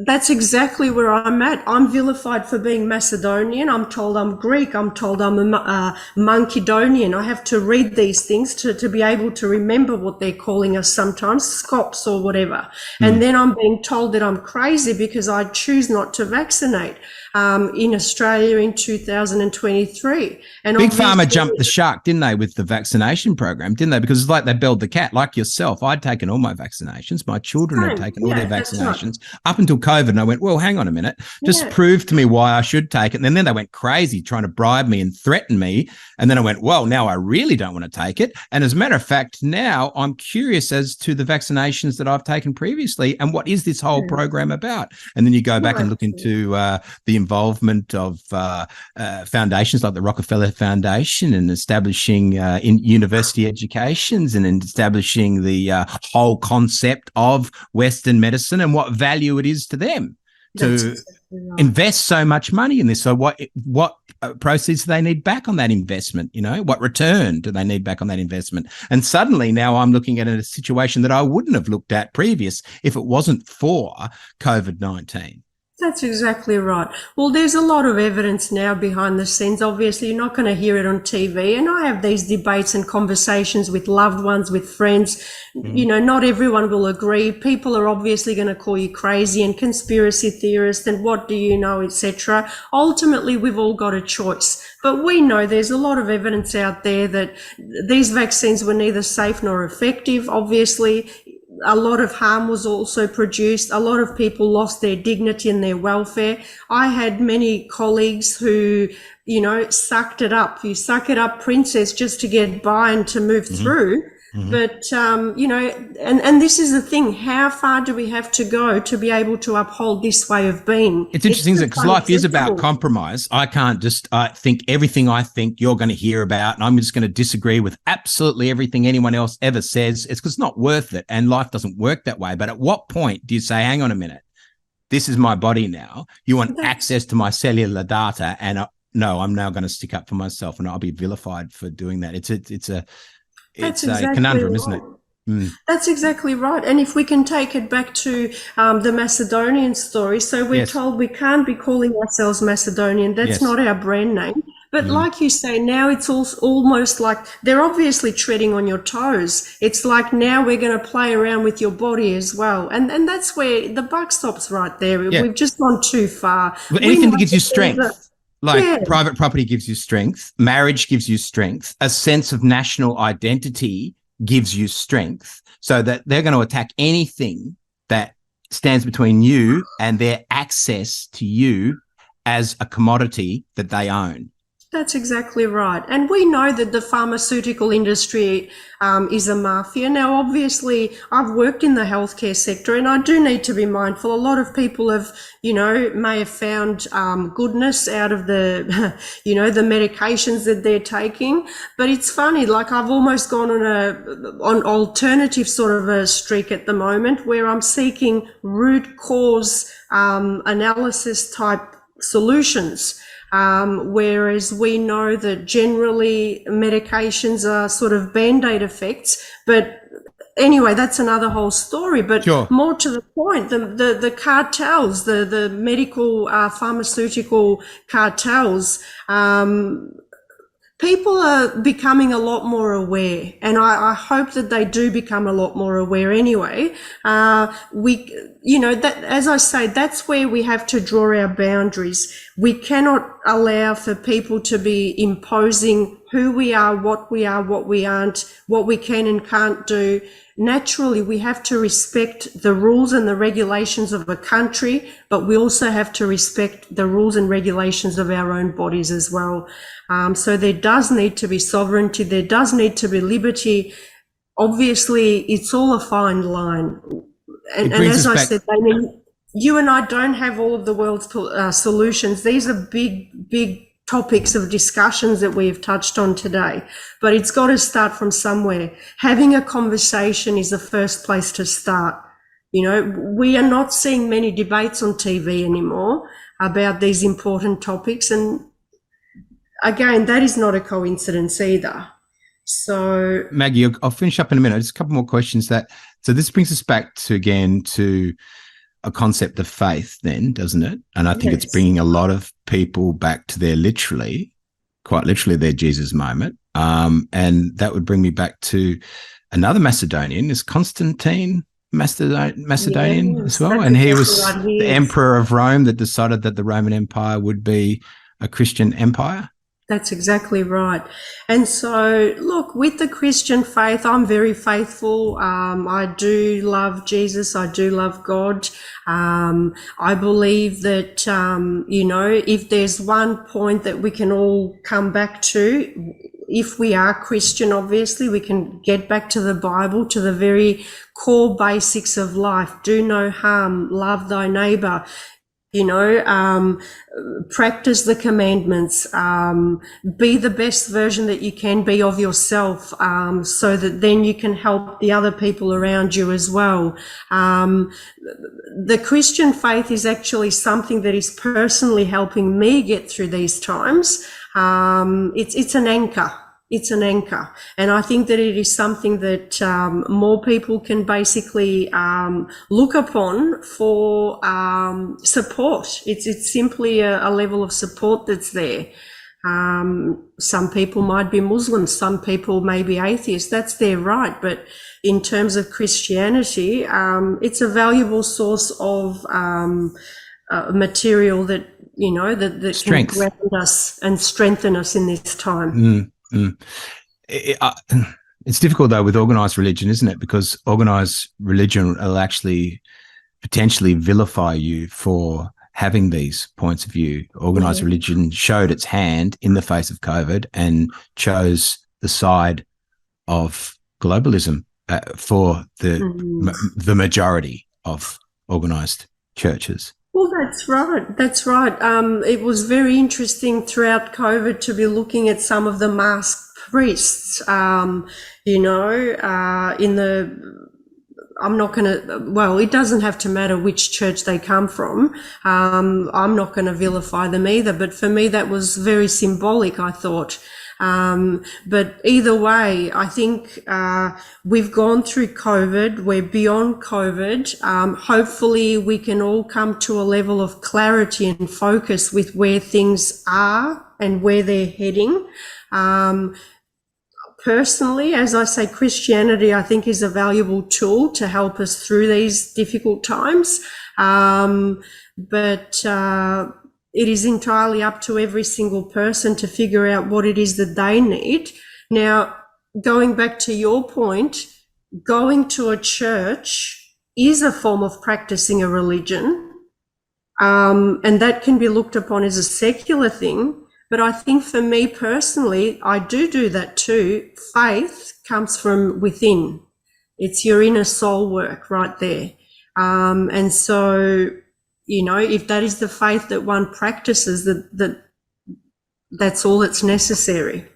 That's exactly where I'm at. I'm vilified for being Macedonian. I'm told I'm Greek. I'm told I'm a Macedonian. I have to read these things to be able to remember what they're calling us sometimes, Scops or whatever. And then I'm being told that I'm crazy because I choose not to vaccinate in Australia in 2023. And Big Pharma jumped the shark, didn't they, with the vaccination program, didn't they? Because it's like they belled the cat, like yourself. I'd taken all my vaccinations. My children had taken all their vaccinations up until COVID. And I went, well, hang on a minute. Just prove to me why I should take it. And then they went crazy trying to bribe me and threaten me. And then I went, well, now I really don't want to take it. And as a matter of fact, now I'm curious as to the vaccinations that I've taken previously and what is this whole program about? And then you go back and look into the involvement of foundations like the Rockefeller Foundation and establishing in university educations and establishing the whole concept of Western medicine and what value it is to them to invest so much money in this. So what proceeds do they need back on that investment? You know, what return do they need back on that investment? And suddenly now I'm looking at a situation that I wouldn't have looked at previous if it wasn't for COVID-19. That's exactly right. Well, there's a lot of evidence now behind the scenes. Obviously, you're not going to hear it on TV. And I have these debates and conversations with loved ones, with friends. You know, not everyone will agree. People are obviously going to call you crazy and conspiracy theorist and what do you know, etc. Ultimately, we've all got a choice. But we know there's a lot of evidence out there that these vaccines were neither safe nor effective. Obviously, a lot of harm was also produced. A lot of people lost their dignity and their welfare. I had many colleagues who, you know, sucked it up. You suck it up, princess, just to get by and to move through. But, you know, and this is the thing. How far do we have to go to be able to uphold this way of being? It's interesting because life is about compromise. I can't just think everything I think you're going to hear about, and I'm just going to disagree with absolutely everything anyone else ever says. It's because it's not worth it, and life doesn't work that way. But at what point do you say, hang on a minute, this is my body now. You want access to my cellular data, and no, I'm now going to stick up for myself, and I'll be vilified for doing that. It's a conundrum, isn't it? That's exactly right. And if we can take it back to the Macedonian story, so we're told we can't be calling ourselves Macedonian. That's not our brand name. But like you say, now it's almost like they're obviously treading on your toes. It's like now we're going to play around with your body as well. And that's where the buck stops right there. We've just gone too far. Well, anything that gives you strength. Private property gives you strength, marriage gives you strength, a sense of national identity gives you strength, so that they're going to attack anything that stands between you and their access to you as a commodity that they own. That's exactly right. And we know that the pharmaceutical industry is a mafia. Now, obviously, I've worked in the healthcare sector and I do need to be mindful. A lot of people have, you know, may have found goodness out of the, you know, the medications that they're taking. But it's funny, like I've almost gone on alternative sort of a streak at the moment where I'm seeking root cause analysis type solutions. Whereas we know that generally medications are sort of Band-Aid effects, but anyway, that's another whole story. But more to the point, the cartels, the medical pharmaceutical cartels, people are becoming a lot more aware, and I hope that they do become a lot more aware anyway. You know, that, as I say, that's where we have to draw our boundaries. We cannot allow for people to be imposing who we are, what we aren't, what we can and can't do. Naturally, we have to respect the rules and the regulations of a country, but we also have to respect the rules and regulations of our own bodies as well. So there does need to be sovereignty. There does need to be liberty. Obviously, it's all a fine line. And as I said, Damien, you and I don't have all of the world's solutions. These are big topics of discussions that we've touched on today, but it's got to start from somewhere. Having a conversation is the first place to start. You know, we are not seeing many debates on TV anymore about these important topics. And again, that is not a coincidence either. So Maggie, I'll finish up in a minute. Just a couple more questions so this brings us back to a concept of faith then, doesn't it? And I think it's Yes. bringing a lot of people back to their quite literally their Jesus moment. And that would bring me back to another Macedonian, is Constantine Macedonian as Yes, well. that's And he exactly was right. He the is. emperor of Rome that decided that the Roman Empire would be a Christian empire. That's exactly right. And so, look, with the Christian faith, I'm very faithful. I do love Jesus. I do love God. I believe that, if there's one point that we can all come back to, if we are Christian, obviously, we can get back to the Bible, to the very core basics of life. Do no harm, love thy neighbor. Practice the commandments, be the best version that you can be of yourself, so that then you can help the other people around you as well. The Christian faith is actually something that is personally helping me get through these times. It's an anchor. It's an anchor. And I think that it is something that more people can basically look upon for support. It's simply a level of support that's there. Some people might be Muslims, some people may be atheists. That's their right. But in terms of Christianity, it's a valuable source of material that, that Strength. can ground us and strengthen us in this time. It's difficult though with organized religion, isn't it? Because organized religion will actually potentially vilify you for having these points of view. Organized religion showed its hand in the face of COVID and chose the side of globalism for the majority of organized churches. Well, that's right. That's right. It was very interesting throughout COVID to be looking at some of the masked priests, I'm not going to, well, it doesn't have to matter which church they come from. I'm not going to vilify them either. But for me, that was very symbolic, I thought. But either way, I think we've gone through COVID. We're beyond COVID. Hopefully we can all come to a level of clarity and focus with where things are and where they're heading. Personally, as I say, Christianity, I think, is a valuable tool to help us through these difficult times. But it is entirely up to every single person to figure out what it is that they need. Now, going back to your point, going to a church is a form of practicing a religion, and that can be looked upon as a secular thing. But I think for me personally, I do that too. Faith comes from within. It's your inner soul work right there. And so, if that is the faith that one practices, that's all that's necessary.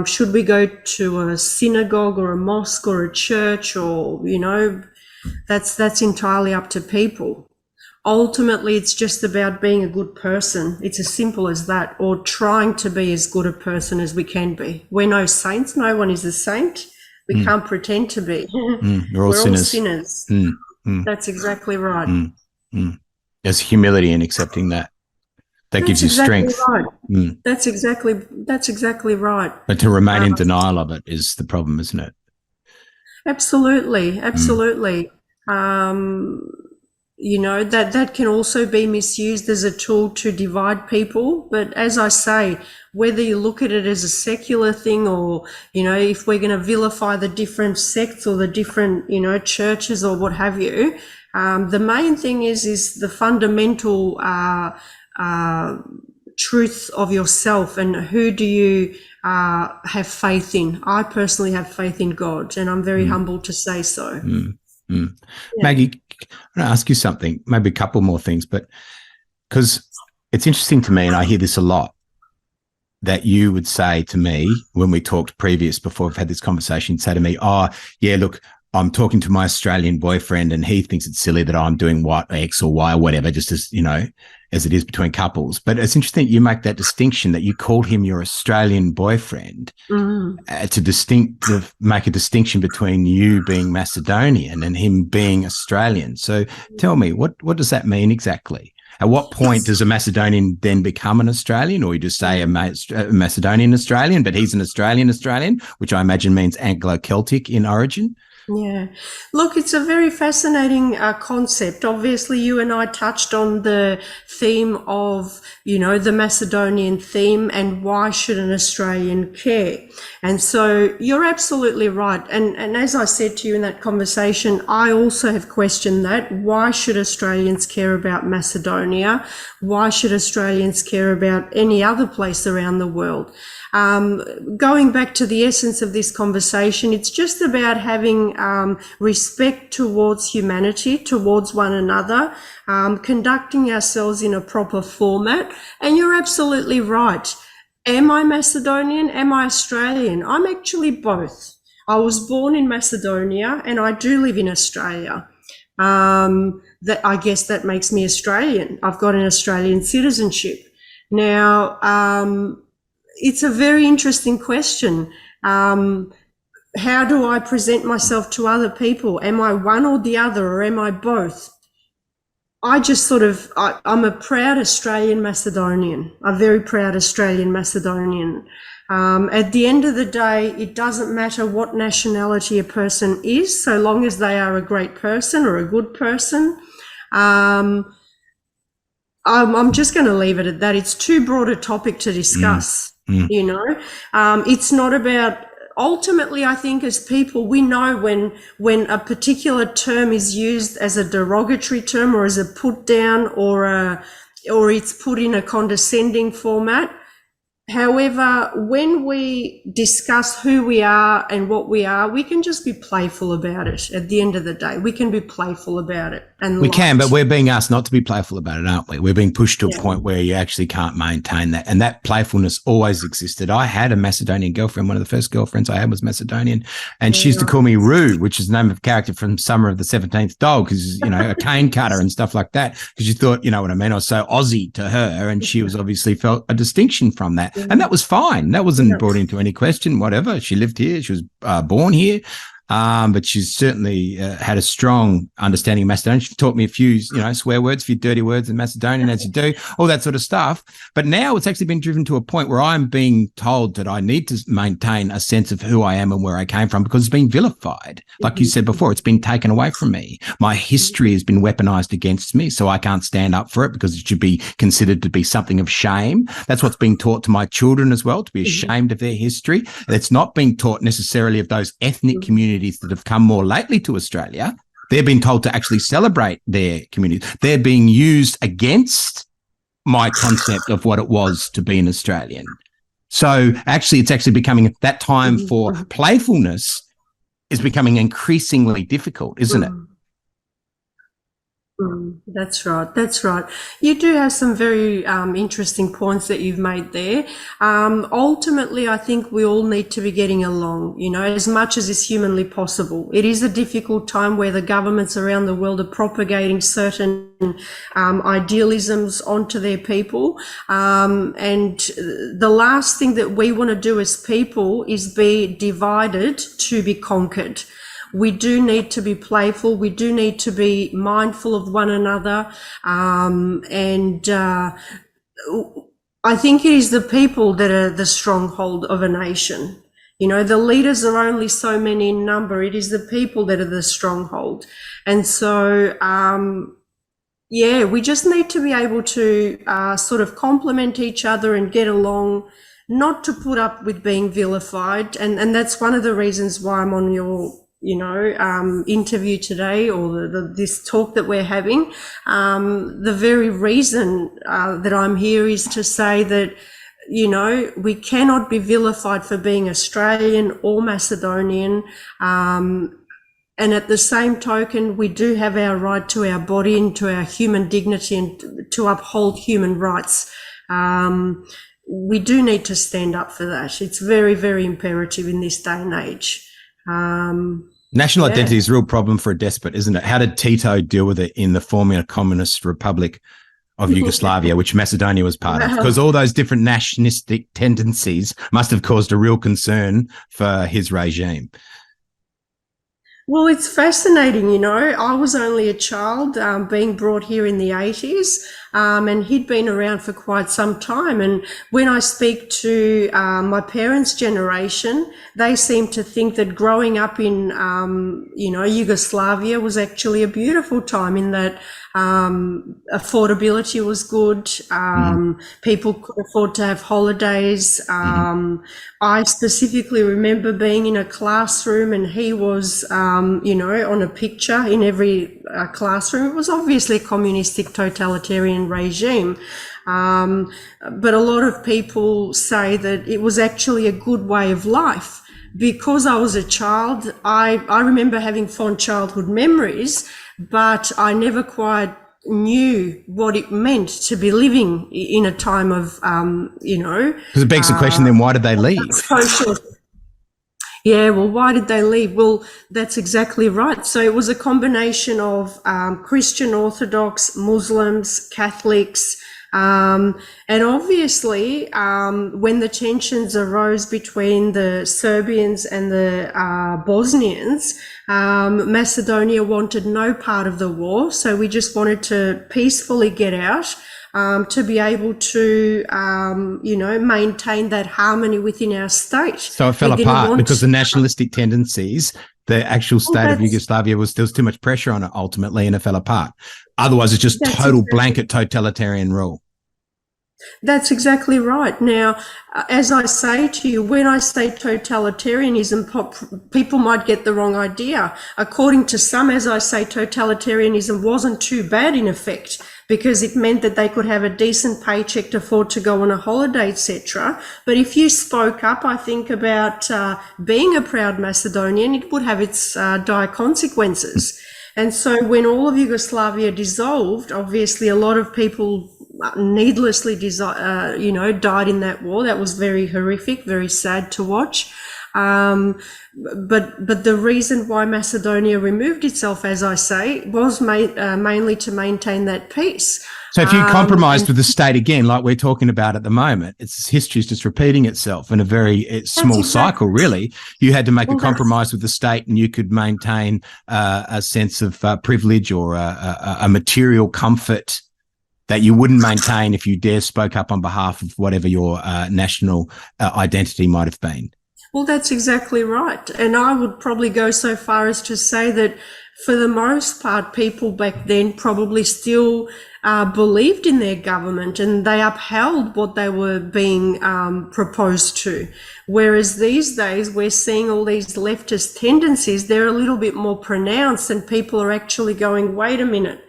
Should we go to a synagogue or a mosque or a church or, that's entirely up to people. Ultimately, it's just about being a good person. It's as simple as that, or trying to be as good a person as we can be. We're no saints. No one is a saint. We can't pretend to be. We're all sinners. That's exactly right. There's humility in accepting that. That gives you strength. Right. That's exactly right. But to remain in denial of it is the problem, isn't it? Absolutely. That can also be misused as a tool to divide people. But as I say, whether you look at it as a secular thing or, if we're going to vilify the different sects or the different, churches or what have you, the main thing is the fundamental truth of yourself and who do you have faith in. I personally have faith in God, and I'm very humbled to say so. Yeah. Maggie, I want to ask you something, maybe a couple more things, but because it's interesting to me, and I hear this a lot, that you would say to me when we talked before we've had this conversation, you'd say to me, oh, yeah, look, I'm talking to my Australian boyfriend and he thinks it's silly that I'm doing what X or Y or whatever, just as, as it is between couples. But it's interesting you make that distinction that you called him your Australian boyfriend to make a distinction between you being Macedonian and him being Australian. So tell me, what does that mean exactly? At what point does a Macedonian then become an Australian, or you just say a Macedonian Australian, but he's an Australian, which I imagine means Anglo-Celtic in origin? Yeah. Look, it's a very fascinating concept. Obviously, you and I touched on the theme of, the Macedonian theme and why should an Australian care? And so you're absolutely right. And as I said to you in that conversation, I also have questioned that. Why should Australians care about Macedonia? Why should Australians care about any other place around the world? Going back to the essence of this conversation, it's just about having respect towards humanity, towards one another, conducting ourselves in a proper format. And you're absolutely right. Am I Macedonian? Am I Australian? I'm actually both. I was born in Macedonia and I do live in Australia. I guess that makes me Australian. I've got an Australian citizenship. Now, it's a very interesting question. How do I present myself to other people? Am I one or the other, or am I both? I just I'm a proud Australian Macedonian, a very proud Australian Macedonian. At the end of the day, it doesn't matter what nationality a person is, so long as they are a great person or a good person. I'm just going to leave it at that. It's too broad a topic to discuss. It's not about, ultimately, I think as people, we know when a particular term is used as a derogatory term or as a put down or it's put in a condescending format. However, when we discuss who we are and what we are, we can just be playful about it. At the end of the day, we can be playful about it. And we can, but we're being asked not to be playful about it, aren't we? We're being pushed to a point where you actually can't maintain that. And that playfulness always existed. I had a Macedonian girlfriend. One of the first girlfriends I had was Macedonian. And she used to call me Roo, which is the name of a character from Summer of the 17th Dog, because, a cane cutter and stuff like that. Because you thought, you know what I mean? I was so Aussie to her. And she was obviously felt a distinction from that. And that was fine. That wasn't brought into any question, whatever. She lived here. She was born here. But she's certainly had a strong understanding of Macedonian. She taught me a few, swear words, a few dirty words in Macedonian, as you do, all that sort of stuff. But now it's actually been driven to a point where I'm being told that I need to maintain a sense of who I am and where I came from, because it's been vilified. Like you said before, it's been taken away from me. My history has been weaponized against me, so I can't stand up for it because it should be considered to be something of shame. That's what's being taught to my children as well, to be ashamed of their history. It's not being taught necessarily of those ethnic communities that have come more lately to Australia. They're being told to actually celebrate their communities. They're being used against my concept of what it was to be an Australian. So actually, it's actually becoming that time for playfulness is becoming increasingly difficult, isn't it? That's right. That's right. You do have some very interesting points that you've made there. Ultimately, I think we all need to be getting along, as much as is humanly possible. It is a difficult time where the governments around the world are propagating certain idealisms onto their people. And the last thing that we want to do as people is be divided to be conquered. We do need to be playful. We do need to be mindful of one another. And I think it is the people that are the stronghold of a nation. The leaders are only so many in number. It is the people that are the stronghold. And so, we just need to be able to sort of complement each other and get along, not to put up with being vilified. And that's one of the reasons why I'm on your interview today, or this talk that we're having. The very reason that I'm here is to say that, we cannot be vilified for being Australian or Macedonian. And at the same token, we do have our right to our body and to our human dignity and to uphold human rights. We do need to stand up for that. It's very, very imperative in this day and age. National Yeah. identity is a real problem for a despot, isn't it? How did Tito deal with it in the forming communist republic of Yugoslavia, which Macedonia was part of? Because all those different nationalistic tendencies must have caused a real concern for his regime. Well, it's fascinating, you know. I was only a child being brought here in the 80s, and he'd been around for quite some time. And when I speak to my parents' generation, they seem to think that growing up in, Yugoslavia was actually a beautiful time, in that affordability was good. People could afford to have holidays. I specifically remember being in a classroom, and he was, on a picture in every classroom. It was obviously a communistic totalitarian regime. But a lot of people say that it was actually a good way of life. Because I was a child, I remember having fond childhood memories, but I never quite knew what it meant to be living in a time of, Because it begs the question, then why did they leave? social. Yeah, well, why did they leave? Well, that's exactly right. So it was a combination of Christian Orthodox, Muslims, Catholics, and obviously, when the tensions arose between the Serbians and the Bosnians, Macedonia wanted no part of the war. So we just wanted to peacefully get out, to be able to, maintain that harmony within our state. So it fell apart because the nationalistic tendencies, the actual state of Yugoslavia, there was too much pressure on it ultimately, and it fell apart. Otherwise, it's just total blanket totalitarian rule. That's exactly right. Now, as I say to you, when I say totalitarianism, people might get the wrong idea. According to some, as I say, totalitarianism wasn't too bad in effect, because it meant that they could have a decent paycheck to afford to go on a holiday, etc. But if you spoke up, I think, about being a proud Macedonian, it would have its dire consequences. And so when all of Yugoslavia dissolved, obviously a lot of people needlessly died in that war. That was very horrific, very sad to watch. But the reason why Macedonia removed itself, as I say, was mainly to maintain that peace. So if you compromised with the state again, like we're talking about at the moment, history is just repeating itself in a very small cycle, really. You had to make a compromise with the state, and you could maintain a sense of privilege or a material comfort that you wouldn't maintain if you spoke up on behalf of whatever your national identity might have been. Well, that's exactly right. And I would probably go so far as to say that for the most part, people back then probably still believed in their government, and they upheld what they were being proposed to. Whereas these days, we're seeing all these leftist tendencies. They're a little bit more pronounced, and people are actually going, wait a minute,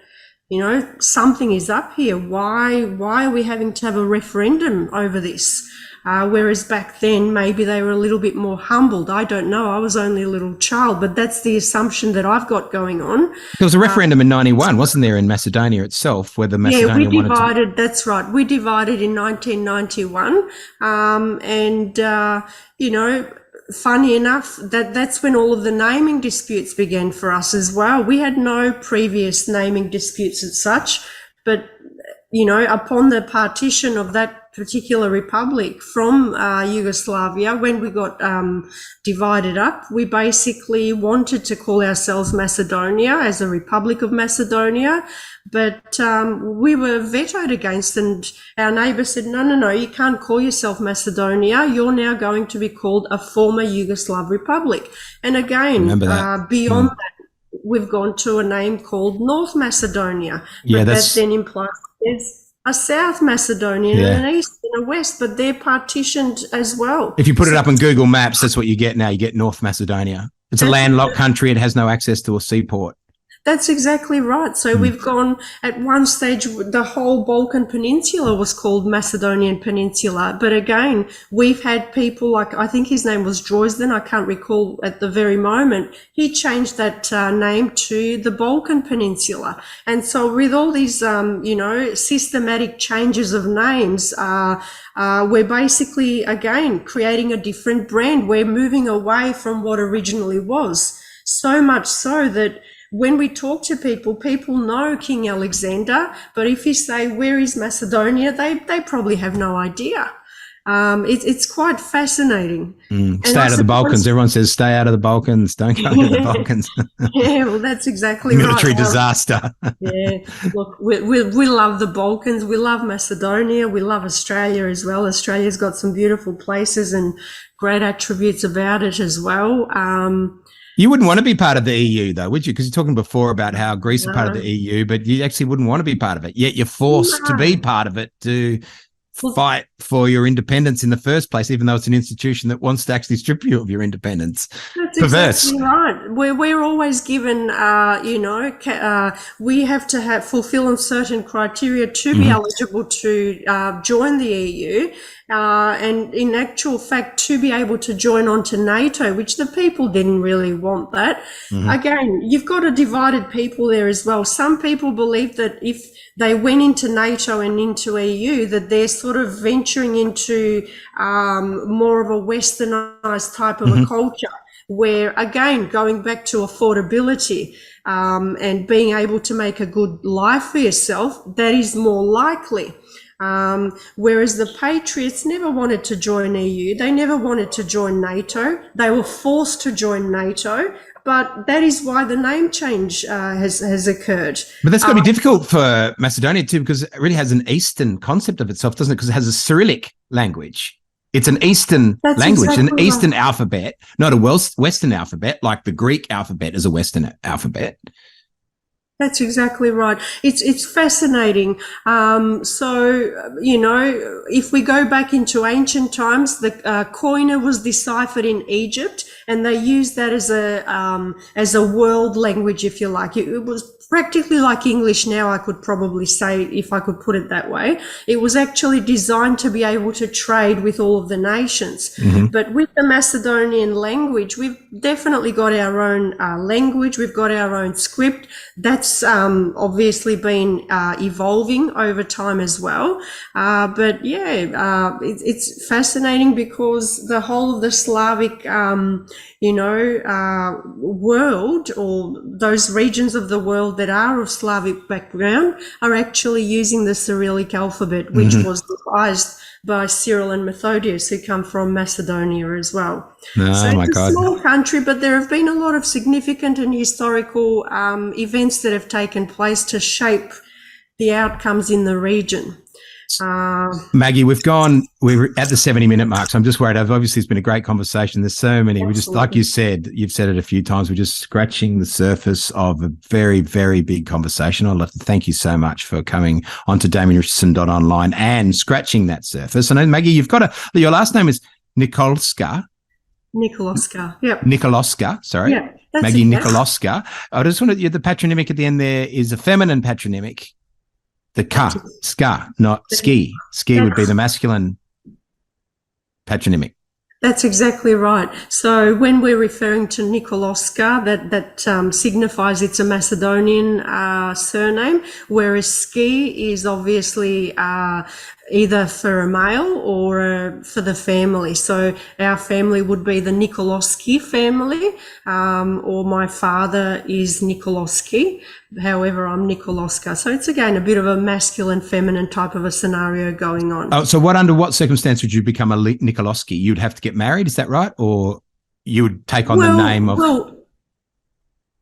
something is up here. Why are we having to have a referendum over this? Whereas back then, maybe they were a little bit more humbled. I don't know. I was only a little child, but that's the assumption that I've got going on. There was a referendum in 91, wasn't there, in Macedonia itself, where the Macedonia we divided. That's right. We divided in 1991, funny enough, that's when all of the naming disputes began for us as well. We had no previous naming disputes as such, but upon the partition of that particular republic from Yugoslavia, when we got divided up, we basically wanted to call ourselves Macedonia as a Republic of Macedonia, but we were vetoed against, and our neighbour said, no, you can't call yourself Macedonia. You're now going to be called a former Yugoslav republic. And again, beyond that, we've gone to a name called North Macedonia. Yeah, that then implies there's a South Macedonian and an East and a West, but they're partitioned as well. If you put it up on Google Maps, that's what you get now. You get North Macedonia. It's a landlocked country. It has no access to a seaport. That's exactly right. So we've gone, at one stage, the whole Balkan Peninsula was called Macedonian Peninsula. But again, we've had people like, I think his name was Droysden, I can't recall at the very moment. He changed that name to the Balkan Peninsula. And so with all these, systematic changes of names, we're basically, again, creating a different brand. We're moving away from what originally was. So much so that when we talk to people, people know King Alexander, but if you say, where is Macedonia, they probably have no idea. It's quite fascinating. Stay out of the Balkans. Everyone says stay out of the Balkans. Don't go to the Balkans. Yeah, well, that's exactly right. Military disaster. Yeah, look, we love the Balkans. We love Macedonia. We love Australia as well. Australia's got some beautiful places and great attributes about it as well. You wouldn't want to be part of the EU, though, would you? Because you're talking before about how Greece is part of the EU, but you actually wouldn't want to be part of it. Yet you're forced to be part of it to fight for your independence in the first place, even though it's an institution that wants to actually strip you of your independence. That's Perverse. exactly right. We're always given, we have to fulfill certain criteria to be eligible to join the EU. And in actual fact, to be able to join on to NATO, which the people didn't really want that. Again, you've got a divided people there as well. Some people believe that if they went into NATO and into EU, that they're sort of venturing into more of a westernized type of a culture, where, again, going back to affordability and being able to make a good life for yourself, that is more likely. Whereas the Patriots never wanted to join EU. They never wanted to join NATO. They were forced to join NATO. But that is why the name change has occurred. But that's going to be difficult for Macedonia too, because it really has an Eastern concept of itself, doesn't it? Because it has a Cyrillic language. It's an Eastern language, exactly, an Eastern alphabet, not a Western alphabet, like the Greek alphabet is a Western alphabet. That's exactly right. It's fascinating. So, if we go back into ancient times, the koine was deciphered in Egypt, and they used that as a world language, if you like. It was practically like English now, I could probably say, if I could put it that way. It was actually designed to be able to trade with all of the nations. But with the Macedonian language, we've definitely got our own language. We've got our own script. That's obviously been evolving over time as well. But yeah, it's fascinating because the whole of the Slavic, world, or those regions of the world that are of Slavic background, are actually using the Cyrillic alphabet, which was devised by Cyril and Methodius, who come from Macedonia as well. Oh, so my it's God. a small country, but there have been a lot of significant and historical events that have taken place to shape the outcomes in the region. Maggie, we're at the 70-minute mark, so I'm just worried. Obviously, it's been a great conversation. There's so many. We just, like you said, you've said it a few times, we're just scratching the surface of a very, very big conversation. I'd like to thank you so much for coming onto DamienRichardson.Online and scratching that surface. And Maggie, you've got your last name is Nikoloska. Nikoloska, yep. Nikoloska, sorry. Yeah, Maggie Nikoloska. I just wanted the patronymic at the end there is a feminine patronymic. The ska, not ski. Ski would be the masculine patronymic. That's exactly right. So when we're referring to Nikoloska, that signifies it's a Macedonian surname, whereas ski is obviously either for a male or for the family. So our family would be the Nikoloski family, or my father is Nikoloski. However, I'm Nikoloska. So it's, again, a bit of a masculine, feminine type of a scenario going on. Oh, so under what circumstance would you become a Nikoloski? You'd have to get married, is that right? Or you would take on the name of...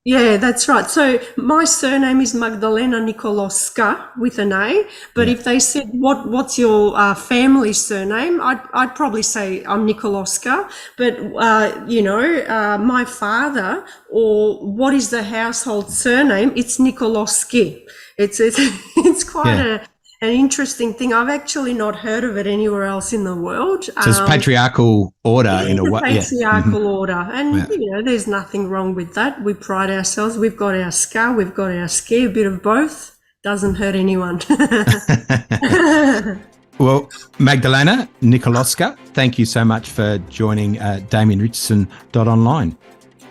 Yeah, that's right. So my surname is Magdalena Nikoloska with an A, but if they said, what's your family surname? I'd probably say I'm Nikoloska, but, my father, or what is the household surname? It's Nikoloski. It's quite an interesting thing. I've actually not heard of it anywhere else in the world. So it's patriarchal order in a way. Patriarchal order. And, there's nothing wrong with that. We pride ourselves. We've got our ska, we've got our ski, a bit of both. Doesn't hurt anyone. Well, Magdalena Nikoloska, thank you so much for joining DamienRichardson.Online.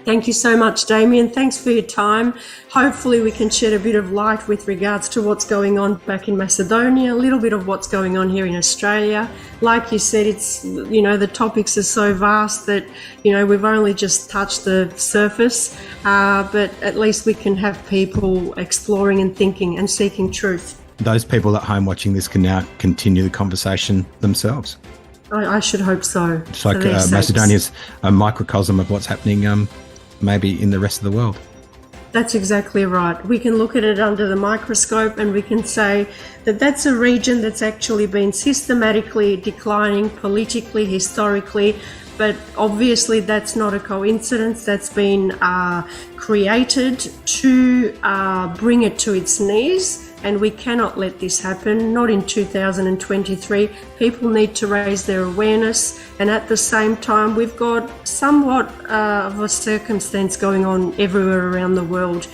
Thank you so much, Damien. Thanks for your time. Hopefully we can shed a bit of light with regards to what's going on back in Macedonia, a little bit of what's going on here in Australia. Like you said, it's, the topics are so vast that, we've only just touched the surface, but at least we can have people exploring and thinking and seeking truth. Those people at home watching this can now continue the conversation themselves. I should hope so. It's like Macedonia's a microcosm of what's happening maybe in the rest of the world. That's exactly right. We can look at it under the microscope and we can say that that's a region that's actually been systematically declining politically, historically, but obviously that's not a coincidence. That's been created to bring it to its knees. And we cannot let this happen, not in 2023. People need to raise their awareness. And at the same time, we've got somewhat of a circumstance going on everywhere around the world,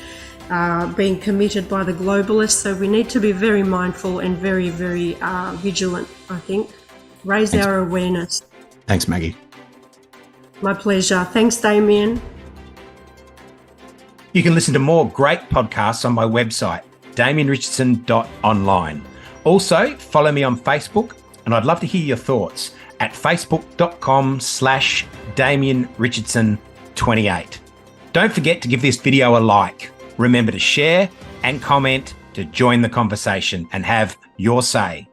being committed by the globalists. So we need to be very mindful and very, very vigilant, I think. Raise our awareness. Thanks, Maggie. My pleasure. Thanks, Damien. You can listen to more great podcasts on my website, DamienRichardson.Online. Also, follow me on Facebook, and I'd love to hear your thoughts at facebook.com/DamienRichardson28. Don't forget to give this video a like. Remember to share and comment to join the conversation and have your say.